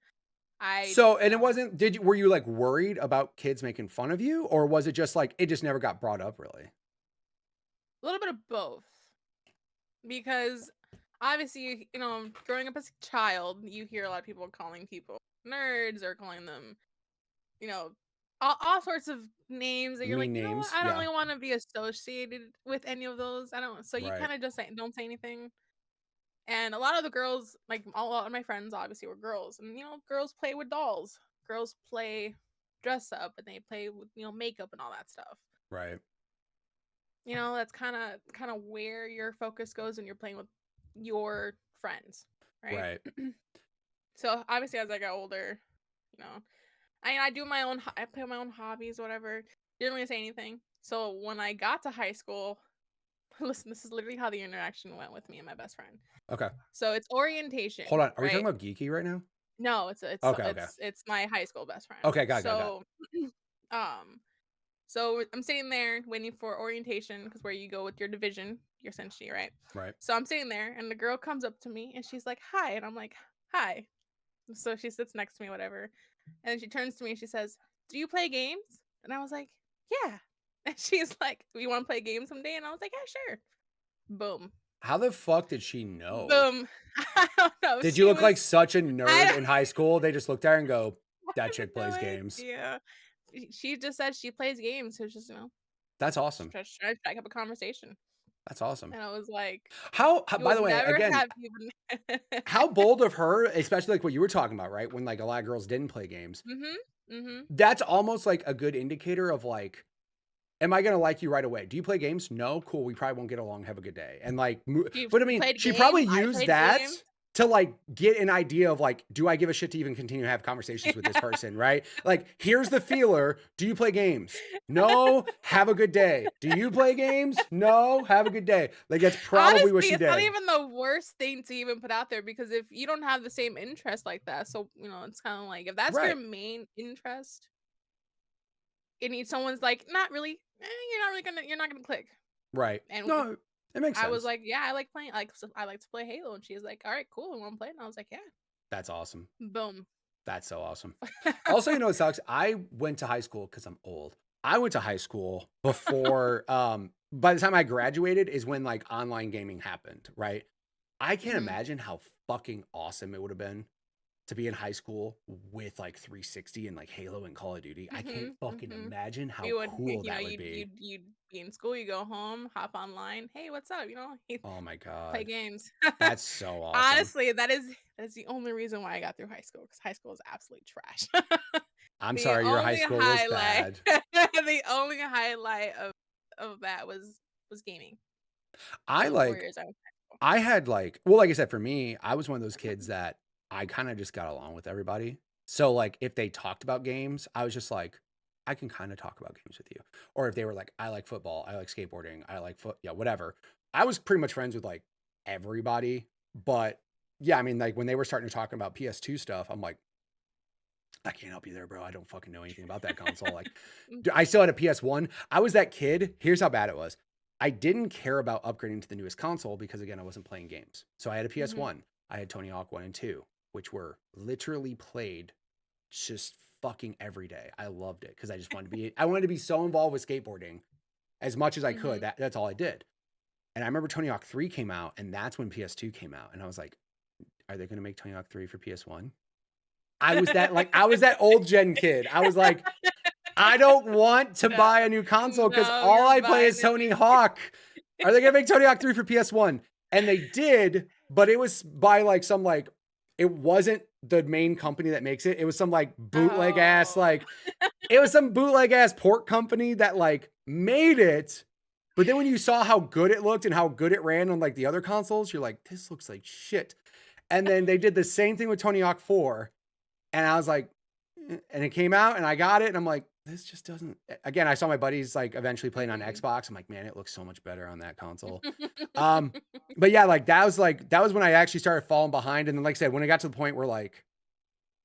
I, So, you and it know, wasn't, were you like worried about kids making fun of you or was it just like, it just never got brought up really? a little bit of both. Because obviously, growing up as a child, you hear a lot of people calling people nerds or calling them, you know, all sorts of names that you're like, Mean you know what? names. I don't Yeah. really want to be associated with any of those. I don't. So you Right. kind of just don't say anything. And a lot of the girls, like a lot of my friends, obviously were girls, and girls play with dolls. Girls play dress up, and they play with makeup and all that stuff. Right. That's kind of where your focus goes when you're playing with your friends, right? Right. So obviously, as I got older, you know, I do my own. I play my own hobbies, whatever. Didn't really say anything. So when I got to high school, listen, this is literally how the interaction went with me and my best friend. Okay. So it's Hold orientation, on. Are we right? talking about geeky right now? No, it's Okay. Okay. it's my high school best friend. Okay. Got. So, um, so I'm sitting there waiting for orientation because where you go with your division, your senshi, right? Right. So I'm sitting there, and the girl comes up to me, and she's like, "Hi," and I'm like, "Hi." So she sits next to me, whatever, and then she turns to me and she says, "Do you play games?" And I was like, "Yeah." And she's like, "We want to play games someday?" And I was like, "Yeah, sure." Boom, How the fuck did she know? boom. I don't know. Did you She look like was. such a I name don't, in high school? They just looked at her and go, I that have chick no plays games. idea. She just said she plays games. So it's just That's awesome. try to strike up a conversation. That's awesome. And I was like, How "You by would the way, never again, have even." how bold of her, especially like what you were talking about, right? When like a lot of girls didn't play games. Mhm. Mhm. That's almost like a good indicator of like, am I gonna like you right away? Do you play games? No, cool. We probably won't get along. Have a good day. And like, She but I mean, played she probably games. I used played that games. to like get an idea of like, do I give a shit to even continue to have conversations with this person, right? Like, here's the feeler. Do you play games? No. Have a good day. Do you play games? No. Have a good day. Like that's probably what Honestly, she it's not did. even the worst thing to even put out there because if you don't have the same interest like that, so it's kind of like if that's your Right. main interest, it needs someone's like not really. You're not gonna click. Right. And No, it makes I was sense. like, yeah, I like playing. I like to play Halo, and she's like, all right, cool, we want to play. And I was like, yeah, That's awesome. boom. That's so awesome. Also, you know, it sucks. I went to high school because I'm old. I went to high school before, by the time I graduated is when like online gaming happened, right? I can't Mhm. imagine how fucking awesome it would have been to be in high school with like 360 and like Halo and Call of Duty. I can't Mhm. fucking Mhm. imagine how We would, cool you know, that would be. you'd be in school, you go home, hop online. Hey, what's up? Oh my Play God. games. That's so awesome. Honestly, that is the only reason why I got through high school, because high school is absolute trash. I'm The sorry, your high only school was highlight, bad. the only highlight of that was gaming I for the 4 like, years I was in high school. I had like, well, like I said, for me, I was one of those kids that I kind of just got along with everybody. So like if they talked about games, I was just like, I can kind of talk about games with you. Or if they were like, I like football, I like skateboarding, I like yeah, whatever. I was pretty much friends with like everybody. But yeah, I mean, like when they were starting to talk about PS2 stuff, I'm like, I can't help you there, bro. I don't fucking know anything about that console. Like, I still had a PS1. I was that kid. Here's how bad it was. I didn't care about upgrading to the newest console because, again, I wasn't playing games. So I had a Mhm. PS1. I had Tony Hawk 1 and 2, which were literally played just fucking every day. I loved it because I wanted to be so involved with skateboarding as much as I could. Mhm. That's all I did. And I remember Tony Hawk 3 came out, and that's when PS2 came out. And I was like, are they going to make Tony Hawk 3 for PS1? I was that old gen kid. I was like, I don't want to No. buy a new console because No, all you're I play buying is the Tony new. Hawk. Are they gonna make Tony Hawk 3 for PS1? And they did, but it was by like some like it wasn't the main company that makes it. It was some like bootleg ass, Oh. like it was some bootleg ass port company that like made it. But then when you saw how good it looked and how good it ran on like the other consoles, you're like, this looks like shit. And then they did the same thing with Tony Hawk 4. And I was like, and it came out and I got it. And I'm like, this just doesn't, again, I saw my buddies like eventually playing on Mhm. Xbox. I'm like, man, it looks so much better on that console. Um, but yeah, that was when I actually started falling behind. And then, like I said, when it got to the point where like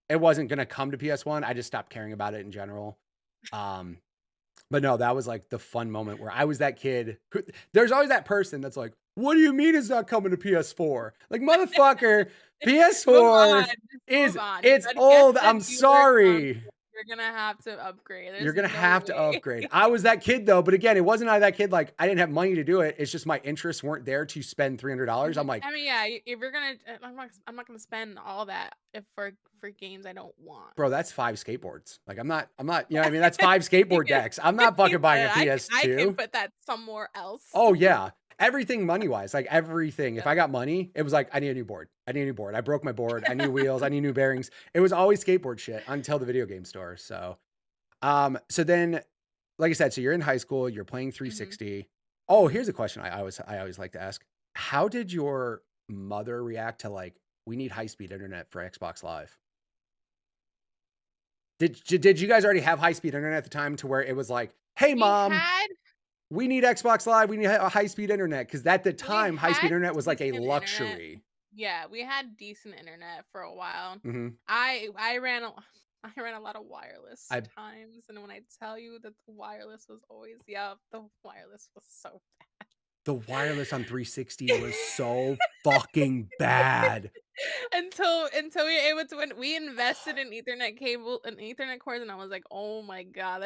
it wasn't going to come to PS1, I just stopped caring about it in general. Um, but no, that was like the fun moment where I was that kid who, there's always that person that's like, what do you mean it's not coming to PS4? Like, motherfucker, Move on, PS4 just move is, on. You it's already get old. the I'm newer console, sorry. you're gonna have to upgrade. You're There's gonna no have to way. upgrade. I was that kid though, but again, it wasn't I that kid like I didn't have money to do it. It's just my interests weren't there to spend $300. I'm Mhm. like, I mean, yeah, if you're gonna, I'm not gonna spend all that if for games I don't want. bro, that's 5 skateboards. Like you know what I mean? That's 5 skateboard decks. I'm not He fucking buying a said, I can PS2. put that somewhere else. Oh yeah. Everything money wise, like everything. If I got money, it was like, I need a new board. I need a new board. I broke my board. I need wheels. I need new bearings. It was always skateboard shit until the video game store. So then, like I said, so you're in high school, you're playing Mhm. 360. Oh, here's a question I always like to ask. How did your mother react to like, we need high speed internet for Xbox Live? Did you guys already have high speed internet at the time to where it was like, hey We mom, had we need Xbox Live, we need a high speed internet? Because at the we time, high speed had internet was like a decent internet. luxury. Yeah, we had decent internet for a while. Mhm. I ran a I ran a lot of wireless I times, and when I tell you that the wireless was always, yeah, the wireless was so The wireless on 360 was so fucking bad. until we able to when we invested in Ethernet cable and Ethernet cords, and I was like, oh my god,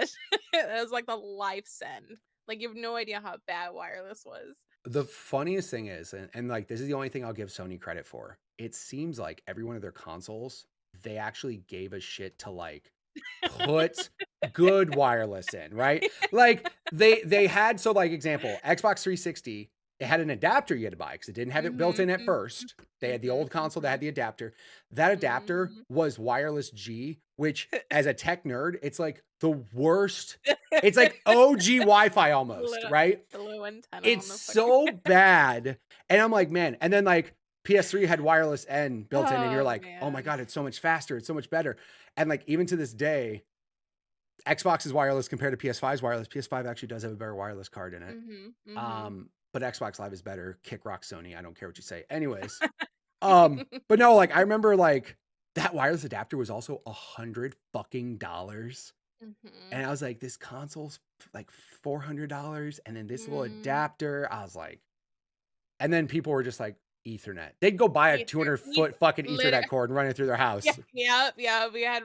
that was like the life send. Like you have no idea how bad wireless was. The funniest thing is, and like this is the only thing I'll give Sony credit for. It seems like every one of their consoles, they actually gave a shit to like put good wireless in, right? Like they had so like example, Xbox 360, it had an adapter you had to buy because it didn't have it built Mhm, in at mhm, first. They had the mhm, old console that mhm, had the adapter. That adapter mhm. was wireless G, which as a tech nerd, it's like the worst. It's like OG Wi-Fi almost, Little right? the little antenna It's on the fucking. so bad. And I'm like, man. And then like PS3 had wireless N built in, and you're Oh like, oh my man. God, it's so much faster. It's so much better. And like even to this day, Xbox is wireless compared to PS5's wireless. PS5 actually does have a better wireless card in it. Mhm, mhm. But Xbox Live is better. Kick rock Sony. I don't care what you say. Anyways, but no, like I remember like that wireless adapter was also $100 fucking. Mhm. And I was like, this console's like $400, and then this little Mm. adapter. I was like, and then people were just like, Ethernet. They'd go buy a Ether 200-foot fucking liter Ethernet cord and run it through their Yeah, house. yeah, yeah, we had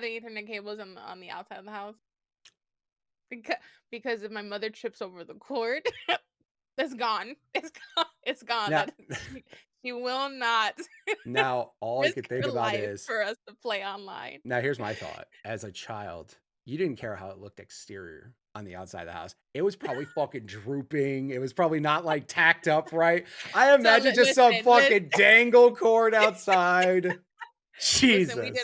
the Ethernet cables on the outside of the house. because if my mother trips over the cord, it's gone. It's gone. It's gone. Now, That she will not now all I risk could think her about life is, for us to play online. now here's my thought. As a child, you didn't care how it looked exterior on the outside of the house. It was probably fucking drooping. It was probably not like tacked up right. I So imagine just some listen, fucking dangle cord outside. listen. We did.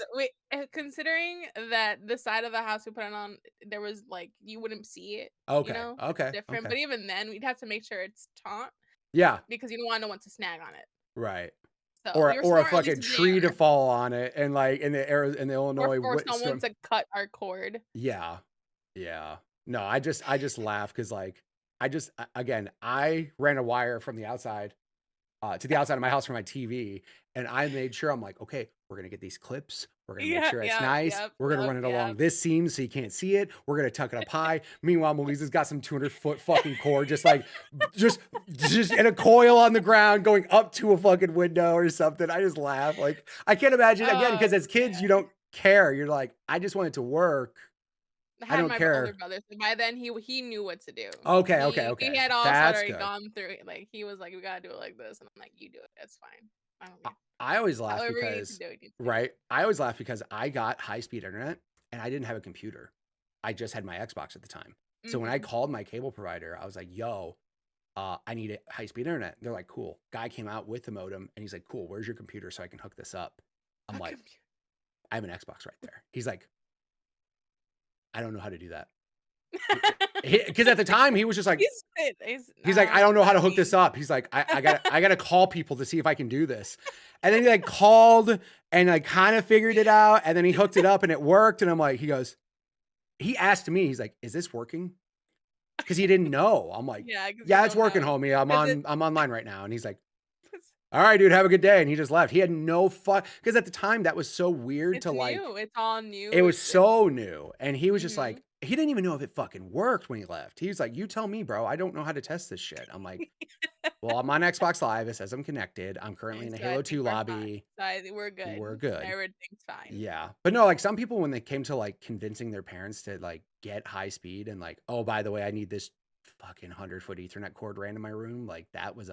Jesus. Considering that the side of the house we put it on, there was like you wouldn't see it. You Okay. know, it's Okay. different. Okay. But even then, we'd have to make sure it's taut Yeah. because you don't want no one to snag on it. Right. So we Or were or a smart at fucking least tree to there, fall on it and like in the or Illinois for someone storm. to cut our cord. Yeah. Yeah. No, I just laugh because like again, I ran a wire from the outside to the outside of my house for my TV, and I made sure I'm like, okay, we're gonna get these clips. We're gonna make Yeah, sure it's yeah, nice. yep, We're gonna yep, run it yep. along this seam so you can't see it. We're gonna tuck it up high. Meanwhile, Meleeza's got some 200-foot fucking cord, just like just in a coil on the ground, going up to a fucking window or something. I just laugh. Like I can't imagine again Oh because as kids you man. don't care. You're like, I just want it to work. I I had don't my older care. brother, so by then he knew what to do. Okay, okay, He okay. had also That's already good. gone through it. Like he was like, "We gotta do it like this," and I'm like, "You do it. That's fine. I don't I care. I always laugh However you need to because do it, you need to do it." right? I always laugh because I got high-speed internet and I didn't have a computer. I just had my Xbox at the time. So when I Mhm. called my cable provider, I was like, "Yo, I need a high-speed internet." They're like, "Cool." Guy came out with the modem and he's like, "Cool, where's your computer so I can hook this up?" I'm A like, computer. "I have an Xbox right there." He's like, "I don't know how to do that." Because at the time he was just like, he's like, "I don't know how to I hook this mean, up." He's like, I gotta call people to see if I can do this." And then he like called and I kind of figured it out. And then he hooked it up and it worked. And I'm like, he asked me, he's like, "Is this working?" Because he didn't know. I'm like, yeah, because you "Yeah, it's don't working, know. homie. 'Cause it I'm online right now." And he's like, "All right, dude, have a good day." And he just left. He had no fun because at the time that was so weird it's to like, new. It's all new. it was It's so new. And he was just mhm. like, he didn't even know if it fucking worked when he left. He was like, "You tell me, bro. I don't know how to test this shit." I'm like, "Well, I'm on Xbox Live. It says I'm connected. I'm currently in a So I Halo think 2 we're fine. lobby. So I think we're We're good. good." Everything's fine. Yeah. But no, like some people when they came to like convincing their parents to like get high speed and like, "Oh, by the way, I need this fucking 100-foot Ethernet cord ran in my room." Like that was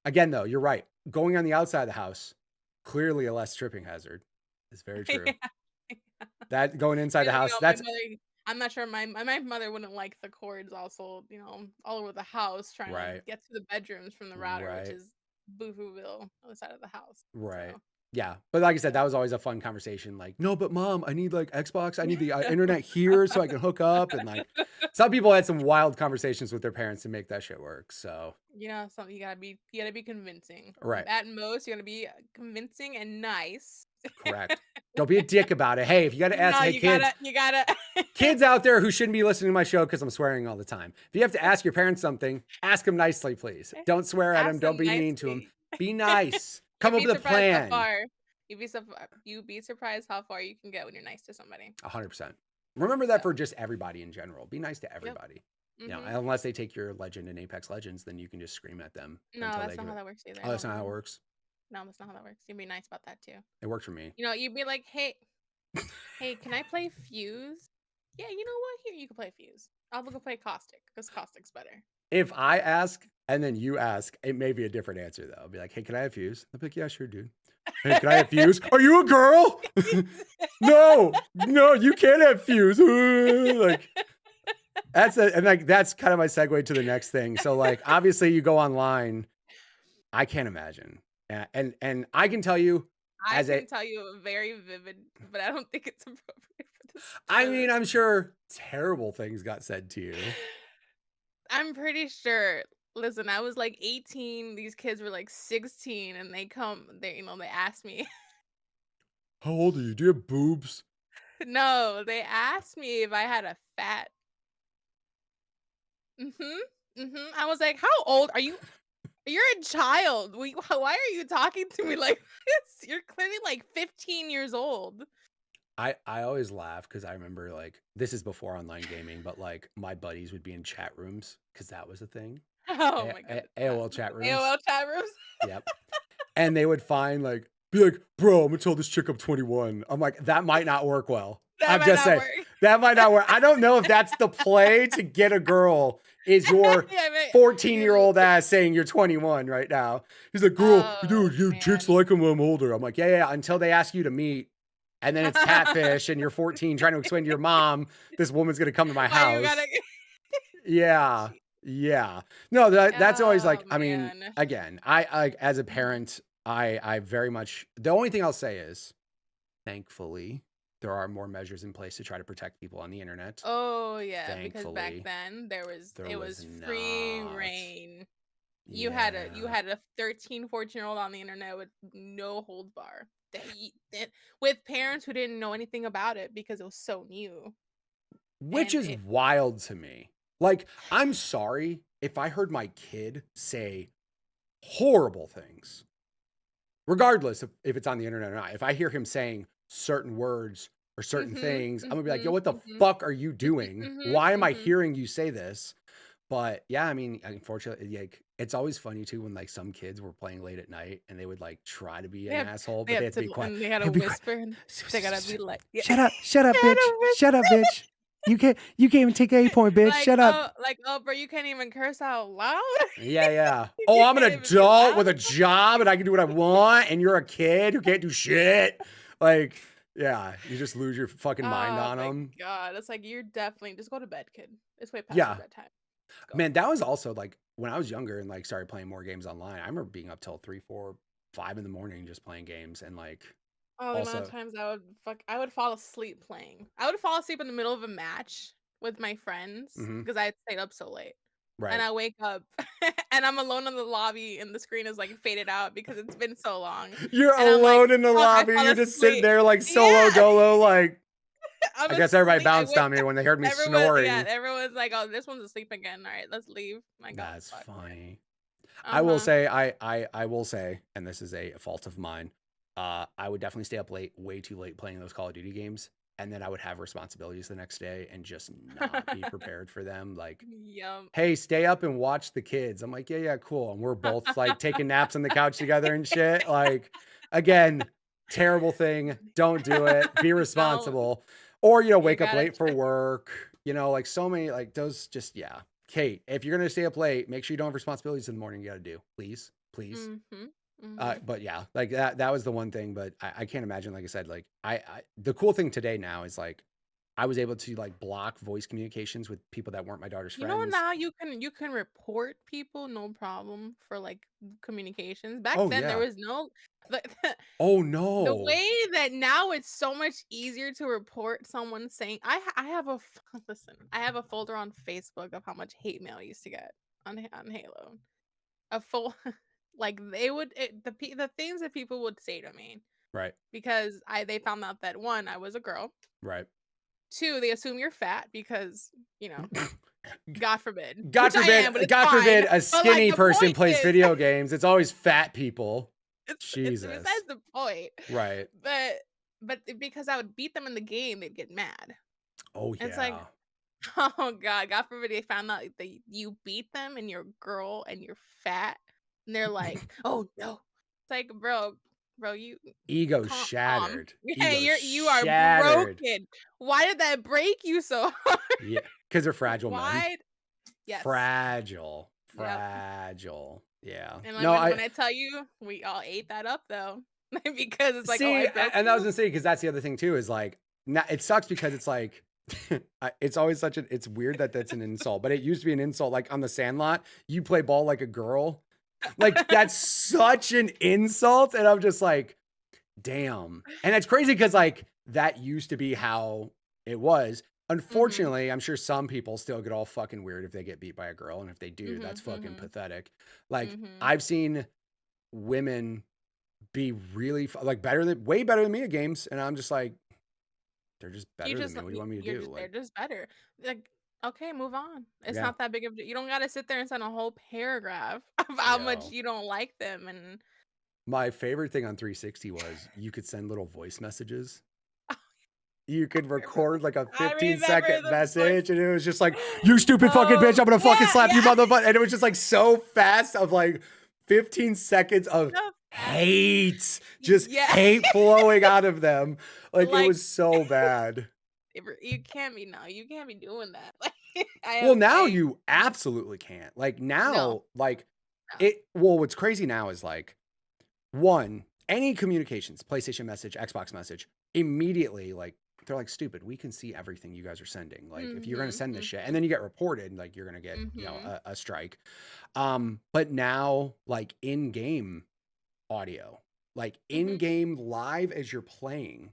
again though, you're right. Going on the outside of the house, clearly a less tripping hazard. It's very true. Yeah. That going inside the house, My that's mother. I'm not sure my mother wouldn't like the cords also, all over the house trying to right. get to the bedrooms from the router, which Right. is Boohooville on the side of the house. Right. So Yeah. But like I said, yeah. that was always a fun conversation. Like, "No, but mom, I need like Xbox. I need the internet here so I can hook up." And like some people had some wild conversations with their parents to make that shit work. So, Something you gotta be convincing. right. At most, you gotta be convincing and nice. Correct. Don't be a dick about it. Hey, if you got to ask, No, hey, you gotta. kids out there who shouldn't be listening to my show because I'm swearing all the time. If you have to ask your parents something, ask them nicely, please. Don't swear at them. Ask Don't them be mean to them. nicely. Be nice. Come You'd up be with a surprised how plan. far. You'd be surprised how far you can get when you're nice to somebody. 100%. Remember that So, for just everybody in general. Be nice to yep. everybody. Mhm. Unless they take your legend in Apex Legends, then you can just scream at them No, until that's they not give how it. that works either. Oh, that's not how it No, works. no, that's not how that works. You'd be nice about that too. It worked for me. You'd be like, hey, can I play Fuse? Yeah, you know what? Here, you can play Fuse. I'll go play Caustic because Caustic's better. If I ask and then you ask, it may be a different answer though. I'll be like, "Hey, can I have fuse?" They'll be like, "Yeah, sure, dude." "Hey, can I have fuse?" "Are you a girl?" No, no, you can't have fuse. Like and like that's kind of my segue to the next thing. So like obviously you go online. I can't imagine. And I can tell you I as a can tell you a very vivid, but I don't think it's appropriate for this. I mean, I'm sure terrible things got said to you. I'm pretty sure. Listen, I was like 18. These kids were like 16, and they asked me. "How old are you? Do you have boobs?" No, they asked me if I had a fat. I was like, "How old are you? You're a child. Why are you talking to me like this? You're clearly like 15 years old." I always laugh because I remember like this is before online gaming, but like my buddies would be in chat rooms because that was a thing. Oh my god, AOL chat rooms. AOL chat rooms. Yep. And they would find like be like, "Bro, I'm gonna tell this chick I'm 21." I'm like, that might not work well. I'm might just not saying work. that might not work. I don't know if that's the play to get a girl. Is your Yeah, 14-year-old ass saying you're 21 right now? He's like, girl, dude, you chicks man. like him when I'm older. I'm like, yeah, until they ask you to meet. And then it's catfish, and you're 14 trying to explain to your mom, this woman's gonna come to my Why you house. gotta? Yeah. Yeah. No, that's always Oh like, I mean, man. again, I as a Mhm. parent, I very much, the only thing I'll say is, thankfully, there are more measures in place to try to protect people on the internet. Oh yeah, because back Thankfully, then there it was was free not. reign. You Yeah. had a 13, 14-year-old on the internet with no hold bar. With parents who didn't know anything about it because it was so new. Which And is it wild to me. Like, I'm sorry if I heard my kid say horrible things, regardless of if it's on the internet or not. If I hear him saying certain words or certain mhm, things, I'm gonna be like, yo, mhm, what the mhm, fuck are you doing? mhm, Why am I mhm. hearing you say this? But yeah, I mean, unfortunately, like, it's always funny too when like some kids were playing late at night and they would like try to be They an have asshole, they but they have have to to be quiet. and they had Hey, to be quiet. whisper and they gotta be like, yeah. Shut up, bitch. Shut up, bitch. You can't even take a point, bitch. Shut up. Like, oh, bro, you can't even curse out loud. Yeah. You Oh, I'm an can't even be adult loud. with a job and I can do what I want, and you're a kid who can't do shit. Like, yeah, you just lose your fucking mind Oh on my them. god, it's like you're definitely just go to bed, kid. It's way past your Yeah, bedtime. Let's go. man, that was also like when I was younger and like started playing more games online. I remember being up till 3, 4, 5 in the morning just playing games and like Oh, the amount of also, times I would fall asleep playing. I would fall asleep in the middle of a match with my friends mhm, because I had stayed up so late. And right. I wake up and I'm alone in the lobby and the screen is like faded out because it's been so long. You're And I'm like, alone in the fuck, I lobby. fall You're just sitting asleep. there like solo Yeah. dolo. Like, I'm I guess everybody asleep. I bounced wake on me when they heard me yeah, snoring. everyone's like, oh, this one's asleep again. All right, let's leave. My god, That's fuck. funny. I will Uh-huh. say, I will say, and this is a fault of mine. I would definitely stay up late, way too late, playing those Call of Duty games, and then I would have responsibilities the next day and just not be prepared for them. Like, Yum. hey, stay up and watch the kids. I'm like, yeah, cool. And we're both like taking naps on the couch together and shit. Like, again, terrible thing. Don't do it. Be Don't. responsible. Or, You wake up gotta late for work. Like so many, like those just, yeah. Kate, if you're going to stay up late, make sure you don't have responsibilities in the morning you got to do. Please, please. Mhm. Mhm. But yeah, like that was the one thing, but I can't imagine, like I said, like the cool thing today now is like, I was able to like block voice communications with people that weren't my daughter's You know friends. now you can report people no problem for like communications. Back Oh then there yeah. was no the, Oh the no. way that now it's so much easier to report someone saying I have listen, I have a folder on Facebook of how much hate mail I used to get on Halo. A full like they would the things that people would say to me Right. because I they found out that one, I was a girl. Right. Two, they assume you're fat because, God forbid, God which I forbid, am, but it's God fine. forbid a But like skinny the person point plays is, video games. It's always fat people. it's besides Jesus. the point. Right. But because I would beat them in the game, they'd get mad. Oh And it's like, yeah. oh God forbid they found out that you beat them and you're a girl and you're fat, and they're like, oh no. It's like, bro, you Ego calm. shattered. Yeah, Ego you are shattered. broken. Why did that break you so hard? Yeah. Because they're fragile men. Why? Yes. Fragile. Yep. Fragile. Yeah. And like No, when I tell you, we all ate that up though. Because it's like, oh, see, I broke and I was you. gonna say, because that's the other thing too, is like, it sucks because it's like, it's always it's weird that that's an insult, but it used to be an insult. Like on the Sandlot, you play ball like a girl. Like that's such an insult. And I'm just like, damn. And it's crazy because like that used to be how it was. Mhm. Unfortunately, I'm sure some people still get all fucking weird if they get beat by a girl. And if they do, that's Mhm. fucking Mhm. pathetic. Like Mhm. I've seen women be really like way better than me at games. And I'm just like, they're just You better than just me. What do you want me to you're do? just they're Like, just better. Like, okay, move on. It's yeah, not that big of you don't gotta sit there and send a whole paragraph of how much yo. you don't like them and My favorite thing on 360 was you could send little voice messages. You could record like a I 15-second remember the voice. message and it was just like, you stupid fucking bitch, Oh I'm gonna fucking yeah, slap you, yeah. motherfucker. And it was just like so fast of like 15 seconds of The fastest. hate, just Yeah. hate flowing out of them. Like it Like was so bad. You can't be you can't be doing that. Well, now I you absolutely can't. Like no, now, like no. what's crazy now is like one, any communications, PlayStation message, Xbox message, immediately like they're like stupid. We can see everything you guys are sending. Like if you're gonna Mhm, send this shit and mhm, then you get reported, like you're gonna get, mhm. a strike. But now like in-game audio, like Mhm. in-game live as you're playing,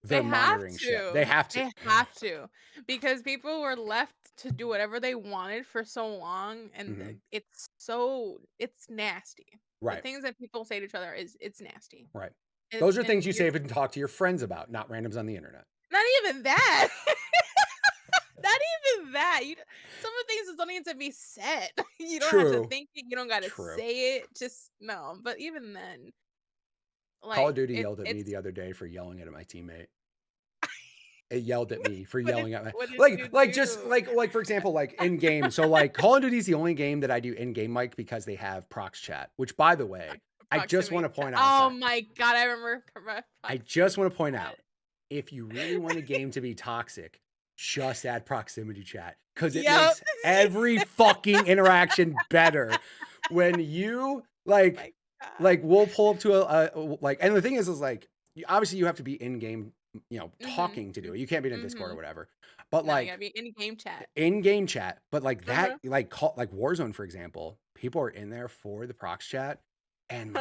They they're have monitoring shit. They to. have to. They have to because people were left to do whatever they wanted for so long, and Mhm. it's nasty. The Right. things that people say to each other it's nasty. Right. Those It's are things and you you're save and talk to your friends about, not randoms on the internet. not even that. Not even that. Some of the things just don't need to be said. You don't have to True. think it. You don't got to True. say it. Just no. But even then, Call of like Duty yelled at me it's the other day for yelling at my teammate. It yelled at me for what did yelling at my what did like you like just do? like for example, like in game. So like Call of Duty is the only game that I do in game mic because they have prox chat, which by the way, I just want Proximity to chat. point out, Oh sorry. my god, I remember I proximity just want to point chat. out, if you really want a game to be toxic, just add proximity chat because it Yep. makes every fucking interaction better. When you like, My god. like we'll pull up to like, and the thing is like, obviously you have to be in game, Mhm. talking to do it. You can't be in a Discord or Mhm. whatever. But No, you gotta like be in game chat. in game chat, but like that, Uh-huh. like like Warzone for example, people are in there for the prox chat, and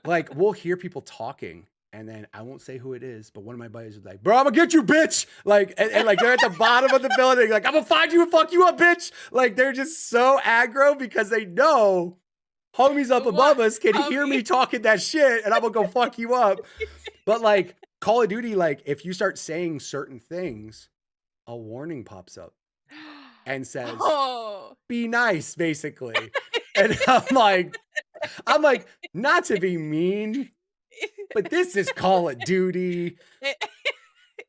like we'll hear people talking, and then I won't say who it is, but one of my buddies is like, "Bro, I'm gonna get you, bitch!" Like, and like they're at the bottom of the building, like, "I'm gonna find you and fuck you up, bitch!" Like they're just so aggro because they know homies up What? above us can hear Homie. me talking that shit, and I'm gonna go fuck you up. But like Call of Duty, like if you start saying certain things, a warning pops up and says, Oh. "Be nice," basically, and I'm like, not to be mean, but this is Call of Duty.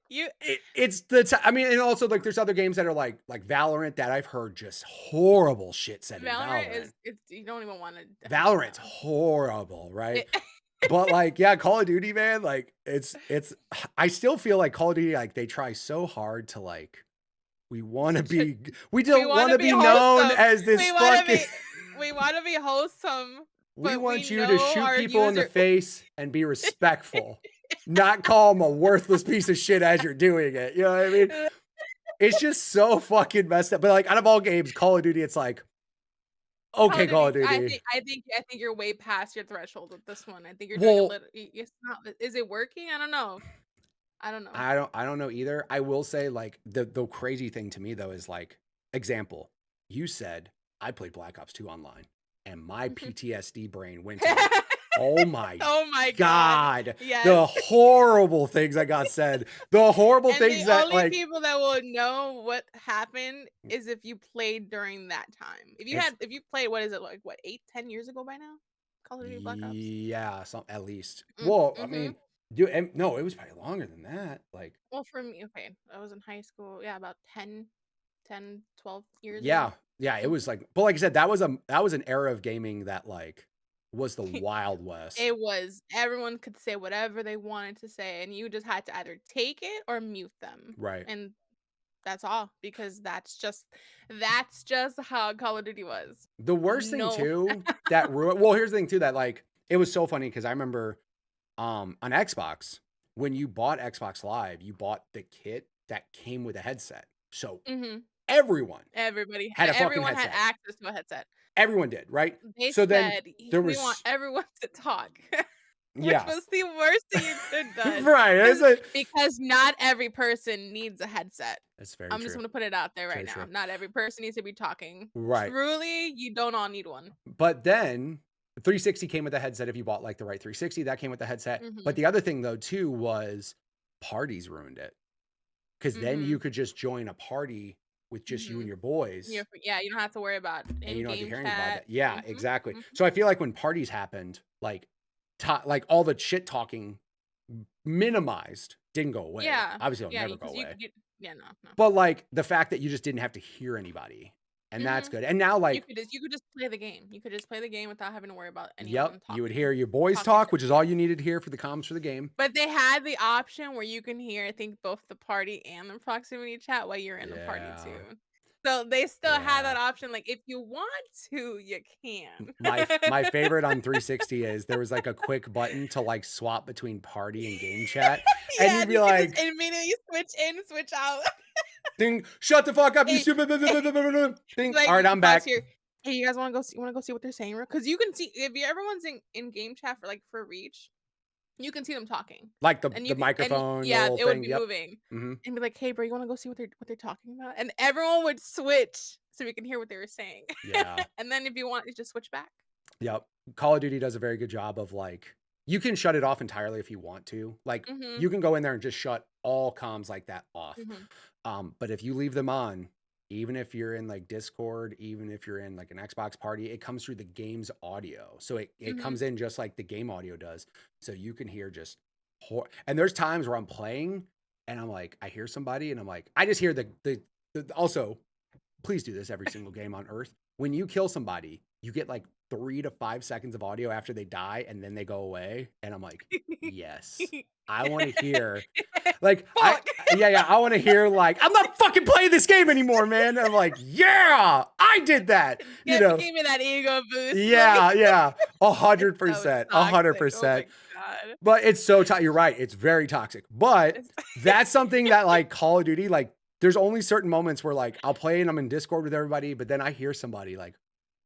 You It's the I mean, and also like there's other games that are like Valorant that I've heard just horrible shit said in Valorant Valorant. is it's you don't even wanna Valorant's no. horrible, right? It But like, yeah, Call of Duty, man, like it's I still feel like Call of Duty, like they try so hard to like we we don't want wanna to be be known wholesome. as this We wanna fucking be we wanna be wholesome, we but we want you to know shoot our people in the user face and be respectful, not call them a worthless piece of shit as you're doing it. You know what I mean? It's just so fucking messed up. But like out of all games, Call of Duty, it's like, Call of okay, Call of Duty, Duty. I think you're way past your threshold with this one. I think you're doing a Well, little it's not is it working? I don't know. I don't know. I don't know either. I will say like the crazy thing to me though is like, example, you said I played Black Ops 2 online and my PTSD brain went to like, oh my Oh my god. God, Yes. the horrible things that got said, the horrible And the things that only like people that will know what happened is if you played during that time. it's If you played, what is it, like, what, 8, 10 years ago by now? Call of Duty Black Ops? yeah, some at least. Mm, Well, I mhm. mean, dude, and no, it was probably longer than that. Like, Well, for me okay, I was in high school, yeah, about 10, 12 years ago. yeah, yeah, it was Mhm. like, but like I said, that was an era of gaming that like was the Wild West. It was everyone could say whatever they wanted to say, and you just had to either take it or mute them, Right. and that's all, because that's just how Call of Duty was. The worst thing No. too that ruined. Well, here's the thing too that like it was so funny because I remember on Xbox when you bought Xbox Live, you bought the kit that came with a headset. So Mhm. everyone had a fucking Everyone had headset. access to a headset. Everyone did, right? They So then said, there "We want was everyone to talk," which yeah. was the worst thing you could have done, Right. because not every person needs a headset. That's very I'm just true. gonna put it out there right Very now. true. Not every person needs to be talking. Right. Truly, you don't all need one. But then 360 came with a headset if you bought like the right 360, that came with the headset. But Mhm. the other thing though too was parties ruined it. Cause then you Mhm. could just join a party with just you and Mhm. your boys Yeah, you don't have to worry about and you don't have to in-game hear anything about chat. that. Yeah, Mhm. exactly. Mhm. So I feel like when parties happened, like like all the shit talking minimized didn't go away. Yeah. Obviously it'll Yeah, never go because away. you yeah, no, no. But like the fact that you just didn't have to hear anybody. And that's good. And now, You like, could just play the game. You could just play the game without having to worry about yep, anyone you would talking. hear your boys talking talk, shit. which is all you needed to hear for the comms for the game. But they had the option where you can hear, I think, both the party and the proximity chat while you're in the party Yeah. too. So they still had that Yeah. option. Like, if you want to, you can. My favorite on 360 is there was like a quick button to like swap between party and game chat. And Yeah, you'd be you can like, just immediately switch in, switch out. ding, shut the fuck up, you Hey, stupid. Ding. like, All right, you I'm can pause back. here. Hey, you guys want to go see? Want to go see what they're saying? Because you can see if everyone's in game chat for Reach, you can see them talking. Like the And you microphone, the yeah, little it would thing. be Yep. moving. Mm-hmm. And be like, "Hey, bro, you want to go see what they're talking about?" And everyone would switch so we can hear what they were saying. Yeah. And then if you want, you just switch back. Yep. Call of Duty does a very good job of like, you can shut it off entirely if you want to. Like, you can go in there and just shut all comms like that off. But if you leave them on, even if you're in like Discord, even if you're in like an Xbox party, it comes through the game's audio. So it comes in just like the game audio does. So you can hear just and there's times where I'm playing and I'm like, I hear somebody and I'm like, I just hear the also, please do this every single game on Earth. When you kill somebody, you get like 3 to 5 seconds of audio after they die and then they go away. And I'm like, yes, I want to hear like, I want to hear like, I'm not fucking playing this game anymore, man. And I'm like, yeah, I did that. You know, give me that ego boost. Yeah, yeah, 100%, So 100%. God. But it's so you're right. It's very toxic. But that's something that like Call of Duty, like there's only certain moments where like I'll play and I'm in Discord with everybody, but then I hear somebody like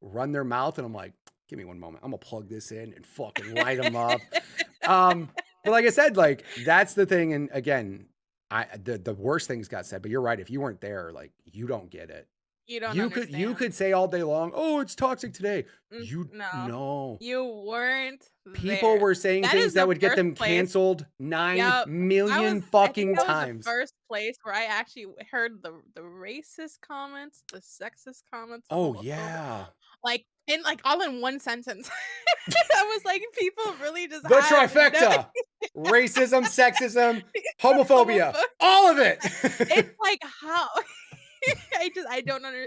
run their mouth and I'm like, give me one moment. I'm gonna plug this in and fucking light them up. But like I said, like that's the thing. And again, the worst things got said, but you're right. If you weren't there, like you don't get it. You don't You could say all day long, oh, it's toxic today. You no. You weren't People there. were saying things that would get them canceled 9 million fucking that times. Was the first place where I actually heard the racist comments, the sexist comments. Oh yeah. Like all in one sentence. I was like, people really just the trifecta. Racism, sexism, homophobia. All of it. It's like how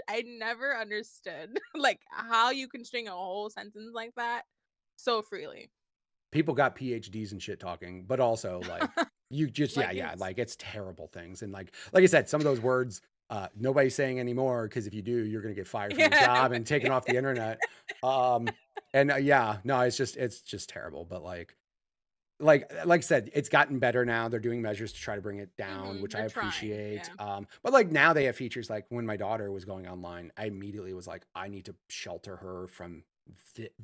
I never understood like how you can string a whole sentence like that so freely. People got PhDs and shit talking, but also like you just like it's terrible things. And like I said, some of those words nobody's saying anymore because if you do, you're gonna get fired from your job and taken off the internet. It's just terrible. But like I said, it's gotten better now. They're doing measures to try to bring it down, which I appreciate. But like now they have features like when my daughter was going online, I immediately was like, I need to shelter her from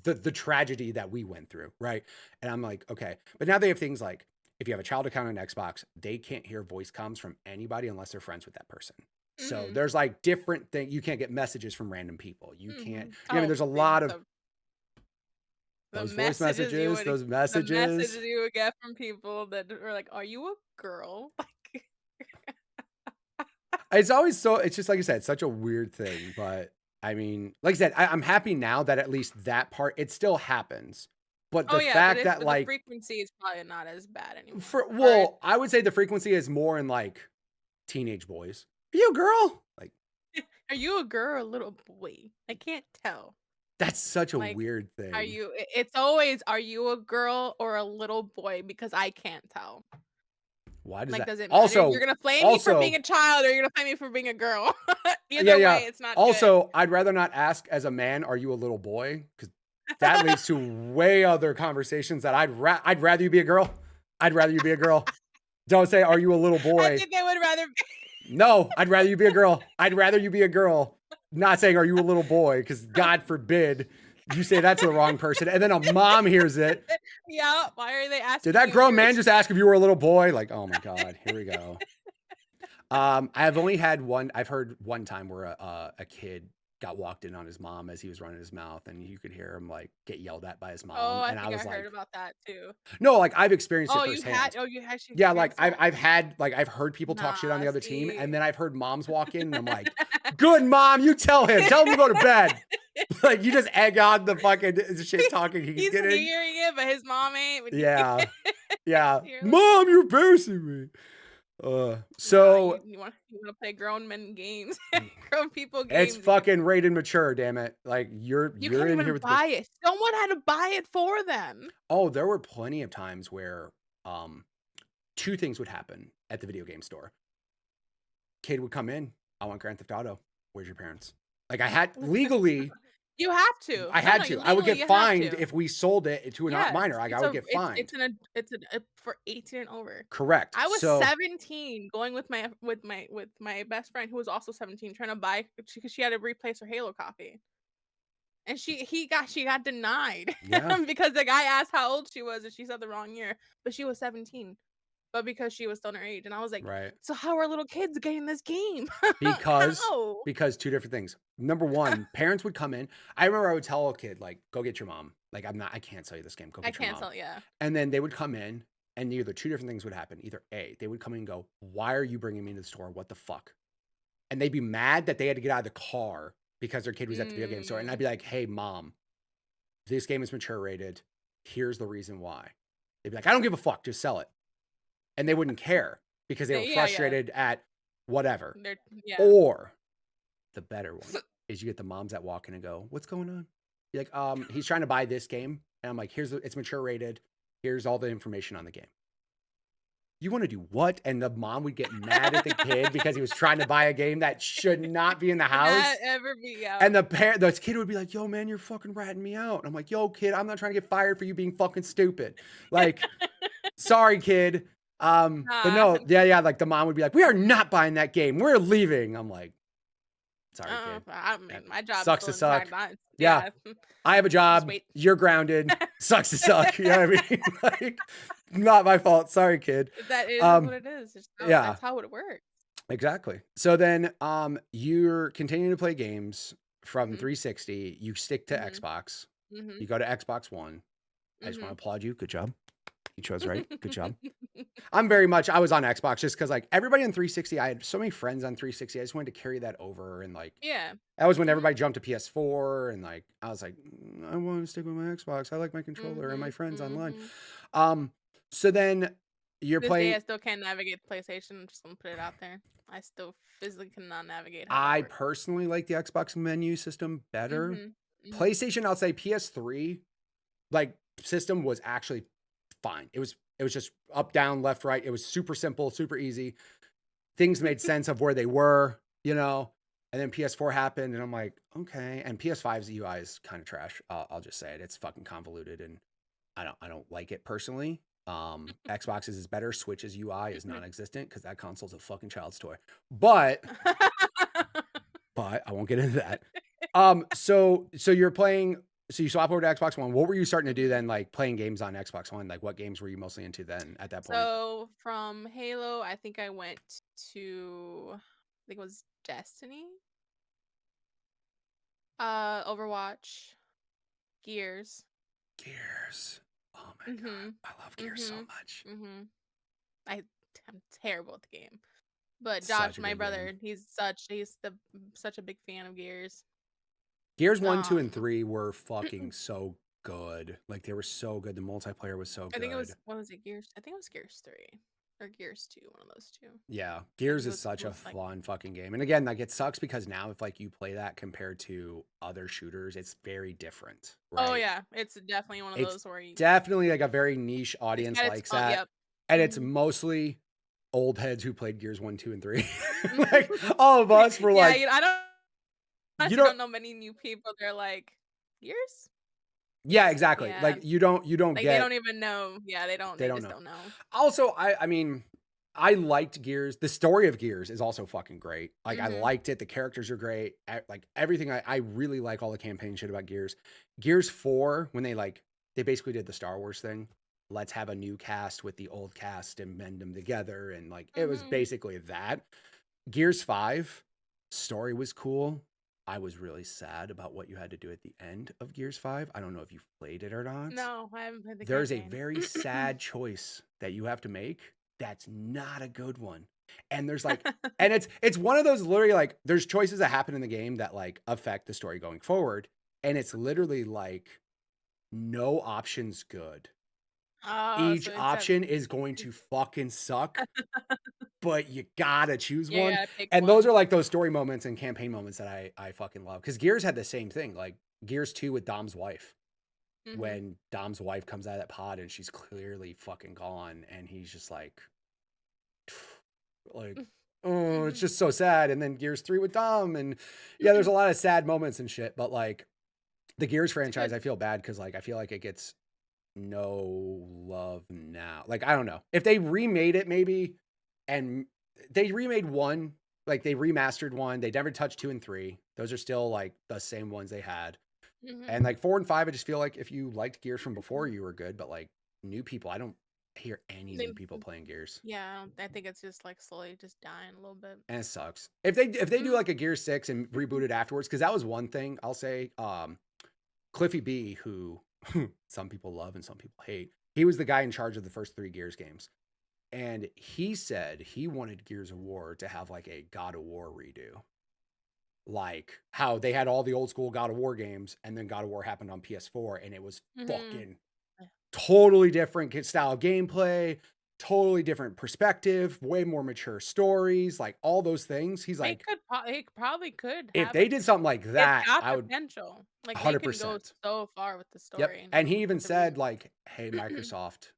the tragedy that we went through, right? And I'm like, okay. But now they have things like if you have a child account on Xbox, they can't hear voice comms from anybody unless they're friends with that person. So there's like different things. You can't get messages from random people. You can't. I mean, there's a lot of those voice messages, those messages. The messages you would get from people that are like, "Are you a girl?" It's always it's just like I said, such a weird thing. But I mean, like I said, I'm happy now that at least that part, it still happens. But the fact that like the frequency is probably not as bad anymore. I would say the frequency is more in like teenage boys. Are you a girl? Like, are you a girl or a little boy? I can't tell. That's such a weird thing. It's always, are you a girl or a little boy? Because I can't tell. Why does that? Does it matter? Also, you're gonna flame me for being a child or you're gonna flame me for being a girl. Either way, it's not also, good. I'd rather not ask as a man, are you a little boy? Because that leads to way other conversations that I'd rather you be a girl. I'd rather you be a girl. Don't say, are you a little boy? I think they would rather No, I'd rather you be a girl. I'd rather you be a girl. Not saying, are you a little boy? Because God forbid you say that to the wrong person. And then a mom hears it. Yeah. Why are they asking? Did that grown man just ask if you were a little boy? Like, oh my God, here we go. I've only had I've heard one time where a kid got walked in on his mom as he was running his mouth and you could hear him like get yelled at by his mom. Oh, and I heard about that too. No, like I've experienced it firsthand. You had yeah, like I've heard people talk shit on the other team and then I've heard moms walk in and I'm like, good mom, you tell him to go to bed. Like you just egg on the fucking shit talking he's getting. hearing it, but his mom ain't. Yeah. Mom, you're embarrassing me. Nah, So you want to play grown men games, grown people it's games. fucking rated mature, damn it. Like You you're can't in here even with buy it. Someone had to buy it for them. Oh, there were plenty of times where two things would happen at the video game store. Kid would come in, I want Grand Theft Auto. Where's your parents? Like I had legally, You have to. I had No, to. I would legally get you have fined to. if we sold it to a Yes, minor. Like I would get fined. it's for 18 and over. Correct. I was So 17 going with my best friend who was also 17 trying to buy because she had to replace her Halo copy. And she got denied yeah, because the guy asked how old she was and she said the wrong year, but she was 17. But because she was still in her age, and I was like, right. so how are little kids getting this game? Because How? because two different things. Number one, parents would come in. I remember I would tell a kid, like, go get your mom. Like, I can't sell you this game. Go I get your can't mom. tell, yeah. And then they would come in, and either two different things would happen. Either A, they would come in and go, why are you bringing me to the store? What the fuck? And they'd be mad that they had to get out of the car because their kid was at the video game store. And I'd be like, hey, mom, this game is mature rated. Here's the reason why. They'd be like, I don't give a fuck. Just sell it. And they wouldn't care because they were Yeah, frustrated at whatever. yeah. Or the better one is you get the moms that walk in and go, what's going on? You're like, he's trying to buy this game. And I'm like, it's mature rated. Here's all the information on the game. You want to do what? And the mom would get mad at the kid because he was trying to buy a game that should not be in the house. Not ever be out. And the kid would be like, yo, man, you're fucking ratting me out. And I'm like, yo, kid, I'm not trying to get fired for you being fucking stupid. Like, sorry, kid. But no, yeah. Like the mom would be like, we are not buying that game. We're leaving. I'm like, sorry, kid. I mean, my job sucks to suck. Yeah. I have a job. You're grounded. Sucks to suck. You know what I mean? Like, not my fault. Sorry, kid. That is what it is. That's how it works. Exactly. So then you're continuing to play games from 360. You stick to Xbox. You go to Xbox One. I just want to applaud you. Good job. You chose right. Good job. I was on Xbox just because like everybody on 360, I had so many friends on 360. I just wanted to carry that over. And like, that was when everybody jumped to PS4. And like, I was like, I want to stick with my Xbox. I like my controller and my friends online. So then you're playing. I still can't navigate the PlayStation. I'm just going to put it out there. I still physically cannot navigate. I personally like the Xbox menu system better. PlayStation, I'll say PS3, like system was actually fine. It was just up, down, left, right. It was super simple, super easy. Things made sense of where they were, you know. And then PS4 happened, and I'm like, okay. And PS5's UI is kind of trash. I'll just say it. It's fucking convoluted, and I don't like it personally. Xbox's is better. Switch's UI is non-existent because that console's a fucking child's toy. But I won't get into that. So you're playing. So you swap over to Xbox One. What were you starting to do then, like playing games on Xbox One? Like what games were you mostly into then at that point? So from Halo, I think I went to, I think it was Destiny, Overwatch, Gears. Oh my God. I love Gears so much. I'm terrible at the game. But Josh, my brother, he's such a big fan of Gears. Gears 1, 2, and 3 were fucking so good. Like they were so good. The multiplayer was so good. I think it was, what was it, Gears? I think it was Gears 3 or Gears 2, one of those two. Yeah, Gears is such a fun fucking game. And again, like it sucks because now if like you play that compared to other shooters, it's very different. Right? Oh yeah, it's definitely one of those where you definitely like a very niche audience likes that. Yep. And it's mostly old heads who played Gears 1, 2, and 3. Like all of us were like, I don't know many new people. They're like, Gears? Yeah, exactly. Yeah. Like you don't like, get. They don't even know. Yeah, they just don't know. Also, I mean, I liked Gears. The story of Gears is also fucking great. Like I liked it. The characters are great. Like everything. I really like all the campaign shit about Gears. Gears 4, when they basically did the Star Wars thing. Let's have a new cast with the old cast and mend them together. And like, it was basically that. Gears 5, story was cool. I was really sad about what you had to do at the end of Gears 5. I don't know if you've played it or not. No, I haven't played the There's campaign. a very sad choice that you have to make. That's not a good one. And there's like, and it's one of those literally like, there's choices that happen in the game that like affect the story going forward. And it's literally like no options good. Oh, Each so it's a option is going to fucking suck, but you gotta choose yeah, you one. gotta pick And those one. are like those story moments and campaign moments that I fucking love. Because Gears had the same thing, like Gears 2 with Dom's wife. Mhm. When Dom's wife comes out of that pod and she's clearly fucking gone, and he's just like, oh, it's Mhm. just so sad. And then Gears 3 with Dom, and yeah, there's a lot of sad moments and shit. But like the Gears It's franchise, good. I feel bad because like I feel like it gets no love now. Like, I don't know. If they remade it maybe, and they remade 1, like they remastered 1, they never touched 2 and 3. Those are still like the same ones they had. Mhm. And like 4 and 5, I just feel like if you liked Gears from before, you were good, but like new people, I don't hear any They new people playing Gears. yeah, I think it's just, like, slowly just dying a little bit. And it sucks. If they do Mhm. like a Gears 6 and reboot it afterwards, because that was one thing I'll say. Cliffy B, who some people love and some people hate, he was the guy in charge of the first 3 Gears games. And he said he wanted Gears of War to have like a God of War redo. Like how they had all the old school God of War games, and then God of War happened on PS4, and it was Mhm. fucking totally different style of gameplay, totally different perspective, way more mature stories, like all those things. He's like, It probably could if have they a did something like it's that, got I would potential. Like, they can go 100%. so far with the Yep. story, And he even with the said, reboot. like, hey, Microsoft,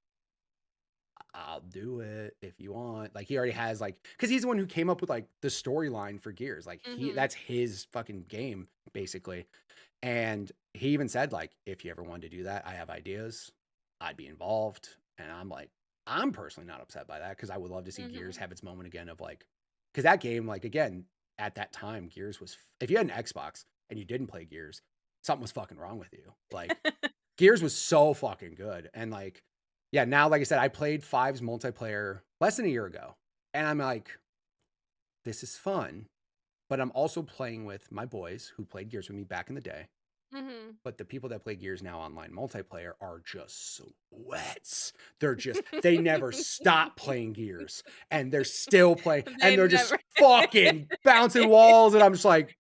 I'll do it if you want. Like, he already has, like, because he's the one who came up with, like, the storyline for Gears. Like, Mhm. that's his fucking game, basically. And he even said, like, if you ever wanted to do that, I have ideas. I'd be involved. And I'm like, I'm personally not upset by that because I would love to see Gears Mhm. have its moment again of like, because that game, like, again, at that time, Gears was, if you had an Xbox and you didn't play Gears, something was fucking wrong with you. Like, Gears was so fucking good. And like, yeah, now, like I said, I played Five's multiplayer less than a year ago. And I'm like, this is fun. But I'm also playing with my boys who played Gears with me back in the day. Mhm. But the people that play Gears now online multiplayer are just sweats. They're just, they never stop playing Gears, and they're still playing, They and they're just never fucking bouncing walls. And I'm just like,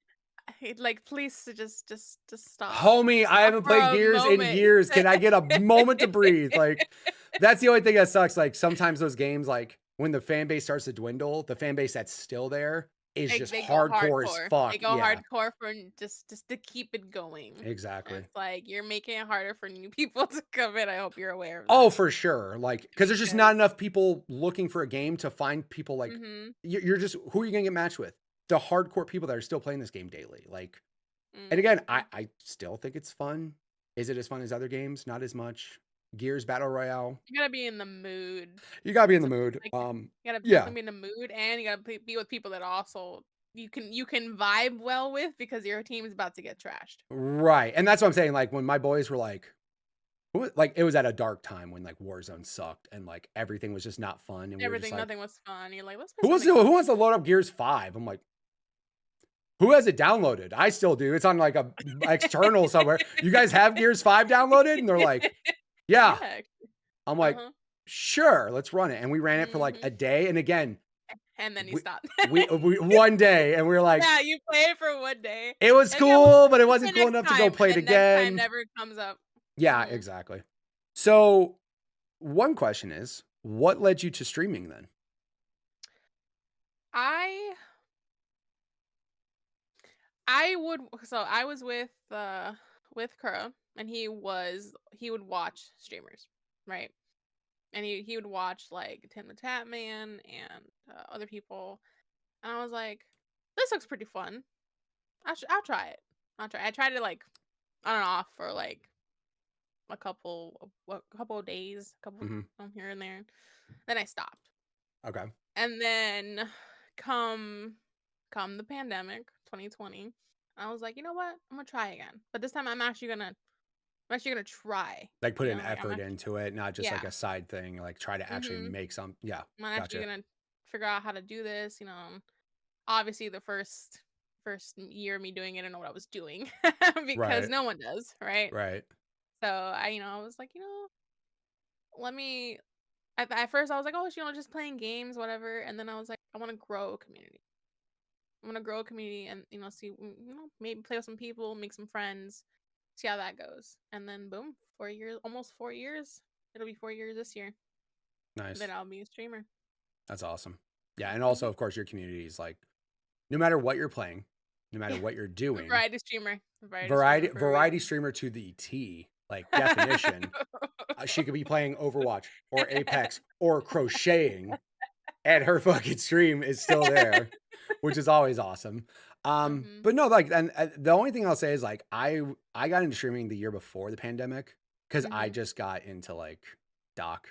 like, please just stop. homie, Just I stop haven't for played a Gears in moment. years. Can I get a moment to breathe? Like, that's the only thing that sucks. Like, sometimes those games, like, when the fan base starts to dwindle, the fan base that's still there is Like, just they go hardcore as hardcore. They fuck. go Yeah, hardcore for just to keep it going. And exactly. it's like, you're making it harder for new people to come in. I hope you're aware of Oh, that. for sure. Like, because there's just Because not enough people looking for a game to find people like mhm. you're just who are you gonna get matched with? The hardcore people that are still playing this game daily. Like, and again, Mhm. I still think it's fun. Is it as fun as other games? Not as much. Gears Battle Royale. You gotta be in the mood You gotta be in the to mood. like, you gotta Yeah, definitely be in the mood, and you gotta be with people that also you can vibe well with because your team is about to get trashed. right. And that's what I'm saying. Like when my boys were like, like it was at a dark time when like Warzone sucked and like everything was just not fun, and we were just Everything, like, nothing was fun. You're like, let's play who wants something to else. who wants to load up Gears 5? I'm like, who has it downloaded? I still do. It's on like a external somewhere. You guys have Gears 5 downloaded? And they're like, yeah. Yeah. I'm like, Uh-huh. sure, let's run it. And we ran it for like Mhm. a day. And again, And then you we stop. we one day, and we were like, Yeah, you play it for one day. it was And yeah, cool, but it we'll play wasn't cool next enough to go time, and play it then next time again. never comes up. Yeah, Mhm. exactly. So one question is, what led you to streaming then? I I would so I was with Kura, and he would watch streamers, right? And he would watch like Tim the Tatman and other people, and I was like, this looks pretty fun. I'll try it. I'll try. I tried it like on and off for like a couple of days, a couple Mhm. here and there. Then I stopped. Okay. And then come come the pandemic, 2020, I was like, "You know what? I'm gonna try again." But this time I'm actually gonna try, Like put you an know, like I'm effort actually into it, not just like yeah. a side thing, like try to actually Mhm. make some, yeah, I'm actually gotcha. gonna figure out how to do this, you know. Obviously the first year of me doing it, I didn't know what I was doing because Right. no one does, right? Right. So I was like, let me at first I was like, "Oh, just playing games, whatever." And then I was like, "I want to grow a community. I want to grow a community and see maybe play with some people, make some friends, see how that goes." And then boom, 4 years, almost 4 years. It'll be 4 years this year. Nice. Then I'll be a streamer. That's awesome. Yeah, and also, of course, your community is like, no matter what you're playing, no matter what you're doing, Variety streamer. variety streamer to the T, like definition. She could be playing Overwatch or Apex or crocheting, and her fucking stream is still there, which is always awesome. But no, like, and the only thing I'll say is like, I got into streaming the year before the pandemic because I just got into like Doc.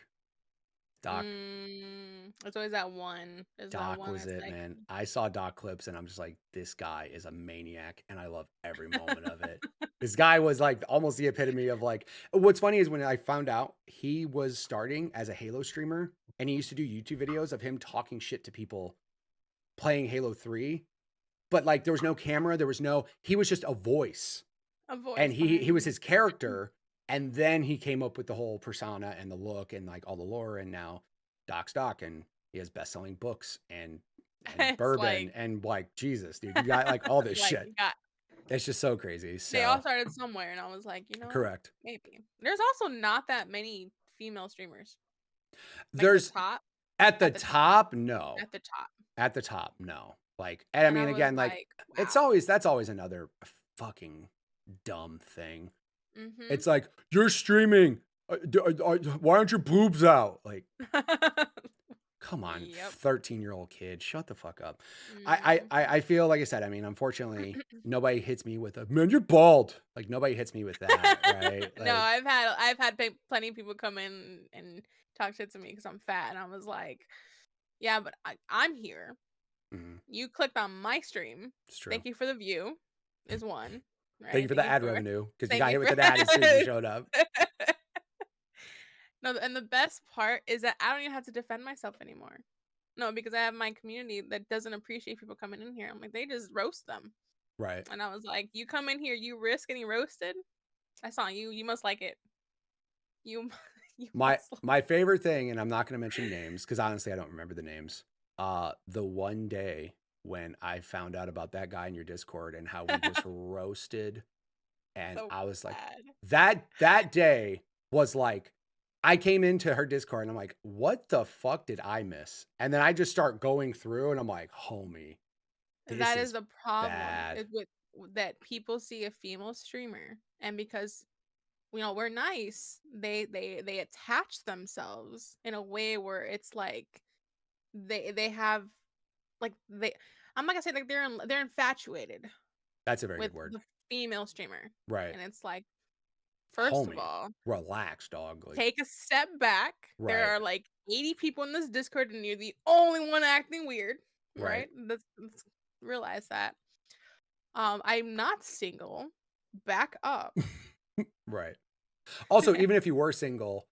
It's always that one. Doc was it, man. I saw Doc clips and I'm just like, this guy is a maniac and I love every moment of it. This guy was like almost the epitome of like, what's funny is when I found out he was starting as a Halo streamer and he used to do YouTube videos of him talking shit to people playing Halo 3, but like there was no camera, he was just a voice. And he was his character. And then he came up with the whole persona and the look and like all the lore. And now Doc's Doc and he has best-selling books and bourbon and like, Jesus, dude, you got like all this shit. It's just so crazy. So they all started somewhere. And I was like, you know, correct. Maybe. There's also not that many female streamers. Like There's top. At the top, no. At the top. At the top, no. Like, and I mean, again, like wow. That's always another fucking dumb thing. It's like, you're streaming. Why aren't your boobs out? Like, come on, 13-year-old kid, shut the fuck up. I feel like I said, I mean, unfortunately, nobody hits me with a, man, you're bald. Like, nobody hits me with that, right? Like, no, I've had plenty of people come in and talk shit to me because I'm fat, and I was like, yeah, but I'm here. You clicked on my stream. It's true. Thank you for the view. Is one. Right? Thank you for the ad revenue because you got hit with an ad as soon as you showed up. No, and the best part is that I don't even have to defend myself anymore. No, because I have my community that doesn't appreciate people coming in here. I'm like, they just roast them. Right. And I was like, you come in here, you risk getting roasted. I saw you. You must like it. My favorite thing, and I'm not going to mention names because honestly, I don't remember the names. The one day when I found out about that guy in your Discord and how we just roasted, and so I was like, that day was like, I came into her Discord and I'm like, what the fuck did I miss? And then I just start going through and I'm like, homie, that is the problem with that people see a female streamer, and because you know we're nice, they attach themselves in a way where it's like they have like I'm not gonna say like they're infatuated. That's a very good word. The female streamer, right? And it's like, first of all, relax, dog. Like, take a step back. Right. There are like 80 people in this Discord, and you're the only one acting weird. Right? Let's realize that. I'm not single. Back up. Right. Also, even if you were single,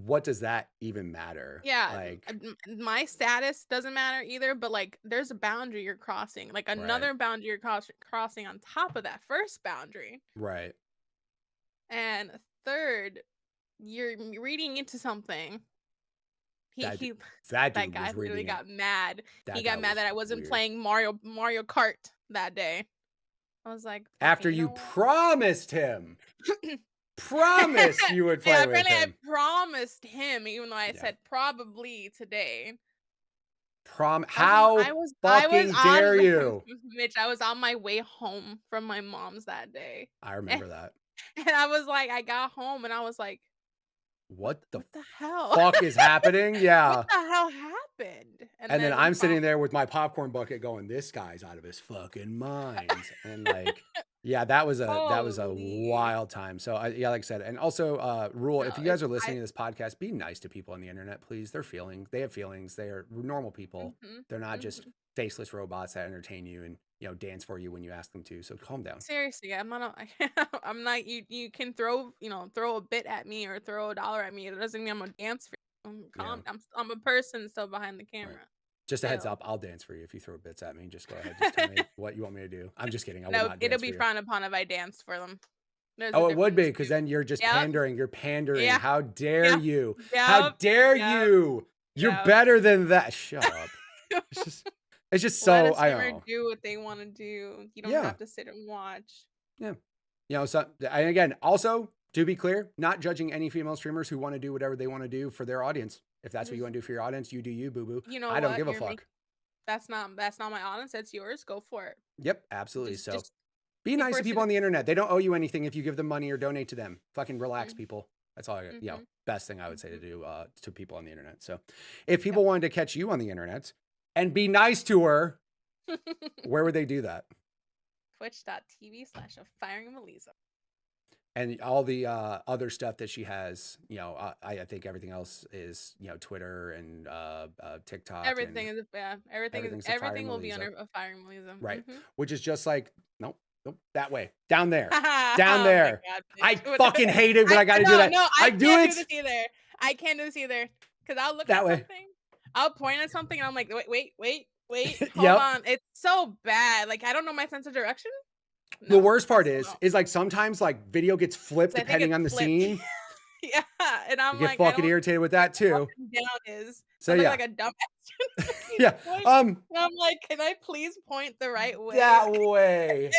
what does that even matter? Yeah, like my status doesn't matter either, but like there's a boundary you're crossing, like another boundary you're crossing on top of that first boundary. Right. And third, you're reading into something. That guy really got mad. He got mad that I wasn't playing Mario Kart that day. I was like, after you promised him. Promise you would play with him. I promised him, even though I said probably today. How fucking dare you? Mitch, I was on my way home from my mom's that day. I remember that. And I was like, I got home and I was like, what the hell fuck is happening? Yeah. What the hell happened? And then I'm sitting there with my popcorn bucket going, this guy's out of his fucking mind. And like, yeah, that was a wild time. So yeah, like I said, and also Rule, if you guys are listening to this podcast, be nice to people on the internet, please. They have feelings. They are normal people. They're not just faceless robots that entertain you and, you know, dance for you when you ask them to. So calm down. Seriously, I'm not you can throw a bit at me or throw $1 at me. It doesn't mean I'm gonna dance for you. I'm a person still behind the camera. Right. Just a heads up, I'll dance for you if you throw bits at me. Just go ahead. Just tell me what you want me to do. I'm just kidding. It'll be frowned upon if I danced for them. It would be, because then you're just pandering. You're pandering. Yeah. How dare you? How dare you? You're better than that. Shut up. It's just so, I don't know. Do what they want to do. You don't have to sit and watch. Yeah. You know, so, and again, also, To be clear, not judging any female streamers who want to do whatever they want to do for their audience. If that's what you want to do for your audience, you do you, boo boo. You know I don't what? give a fuck. That's not my audience. That's yours. Go for it. Yep, absolutely. Just- So just be nice to first people on the internet. They don't owe you anything if you give them money or donate to them. Fucking relax, people. That's all I, best thing I would say to do to people on the internet. So if people wanted to catch you on the internet and be nice to her, where would they do that? Twitch.tv/AFiringMeleeza. And all the other stuff that she has, I think everything else is, Twitter and TikTok. Everything and is everything will be under AFiringMeleeza. Right. Which is just like, nope, that way. Down there. Down Oh there. my God, I fucking hate it when I gotta do that. No, I do can't it. do this either. I can't do this either. Because I'll look That at way. something, I'll point at something, and I'm like, wait, hold Yep. on. It's so bad. Like, I don't know my sense of direction. The worst part is like sometimes like video gets flipped depending on the scene. Yeah, and I'm You get fucking irritated with that too. Down is So yeah, like a dumbass. yeah. And I'm like, can I please point the right way? That way.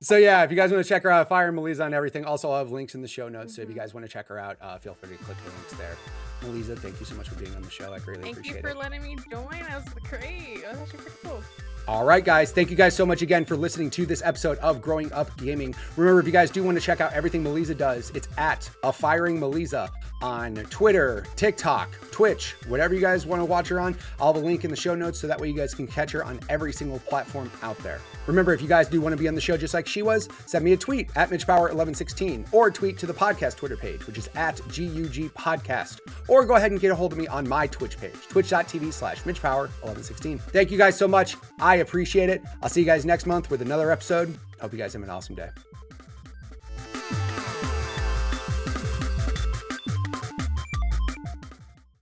So yeah, if you guys want to check her out, AFiringMeleeza on everything. Also, I'll have links in the show notes. So if you guys want to check her out, feel free to click the links there. Meleeza, thank you so much for being on the show. I greatly appreciate it. Thank you for letting me join. That was great. That was actually pretty cool. All right, guys. Thank you guys so much again for listening to this episode of Growing Up Gaming. Remember, if you guys do want to check out everything Meleeza does, it's at AFiringMeleeza on Twitter, TikTok, Twitch, whatever you guys want to watch her on. I'll have a link in the show notes so that way you guys can catch her on every single platform out there. Remember, if you guys do want to be on the show just like she was, send me a tweet at MitchPower1116 or tweet to the podcast Twitter page, which is at GUG Podcast, or go ahead and get a hold of me on my Twitch page, twitch.tv/MitchPower1116. Thank you guys so much. I appreciate it. I'll see you guys next month with another episode. Hope you guys have an awesome day.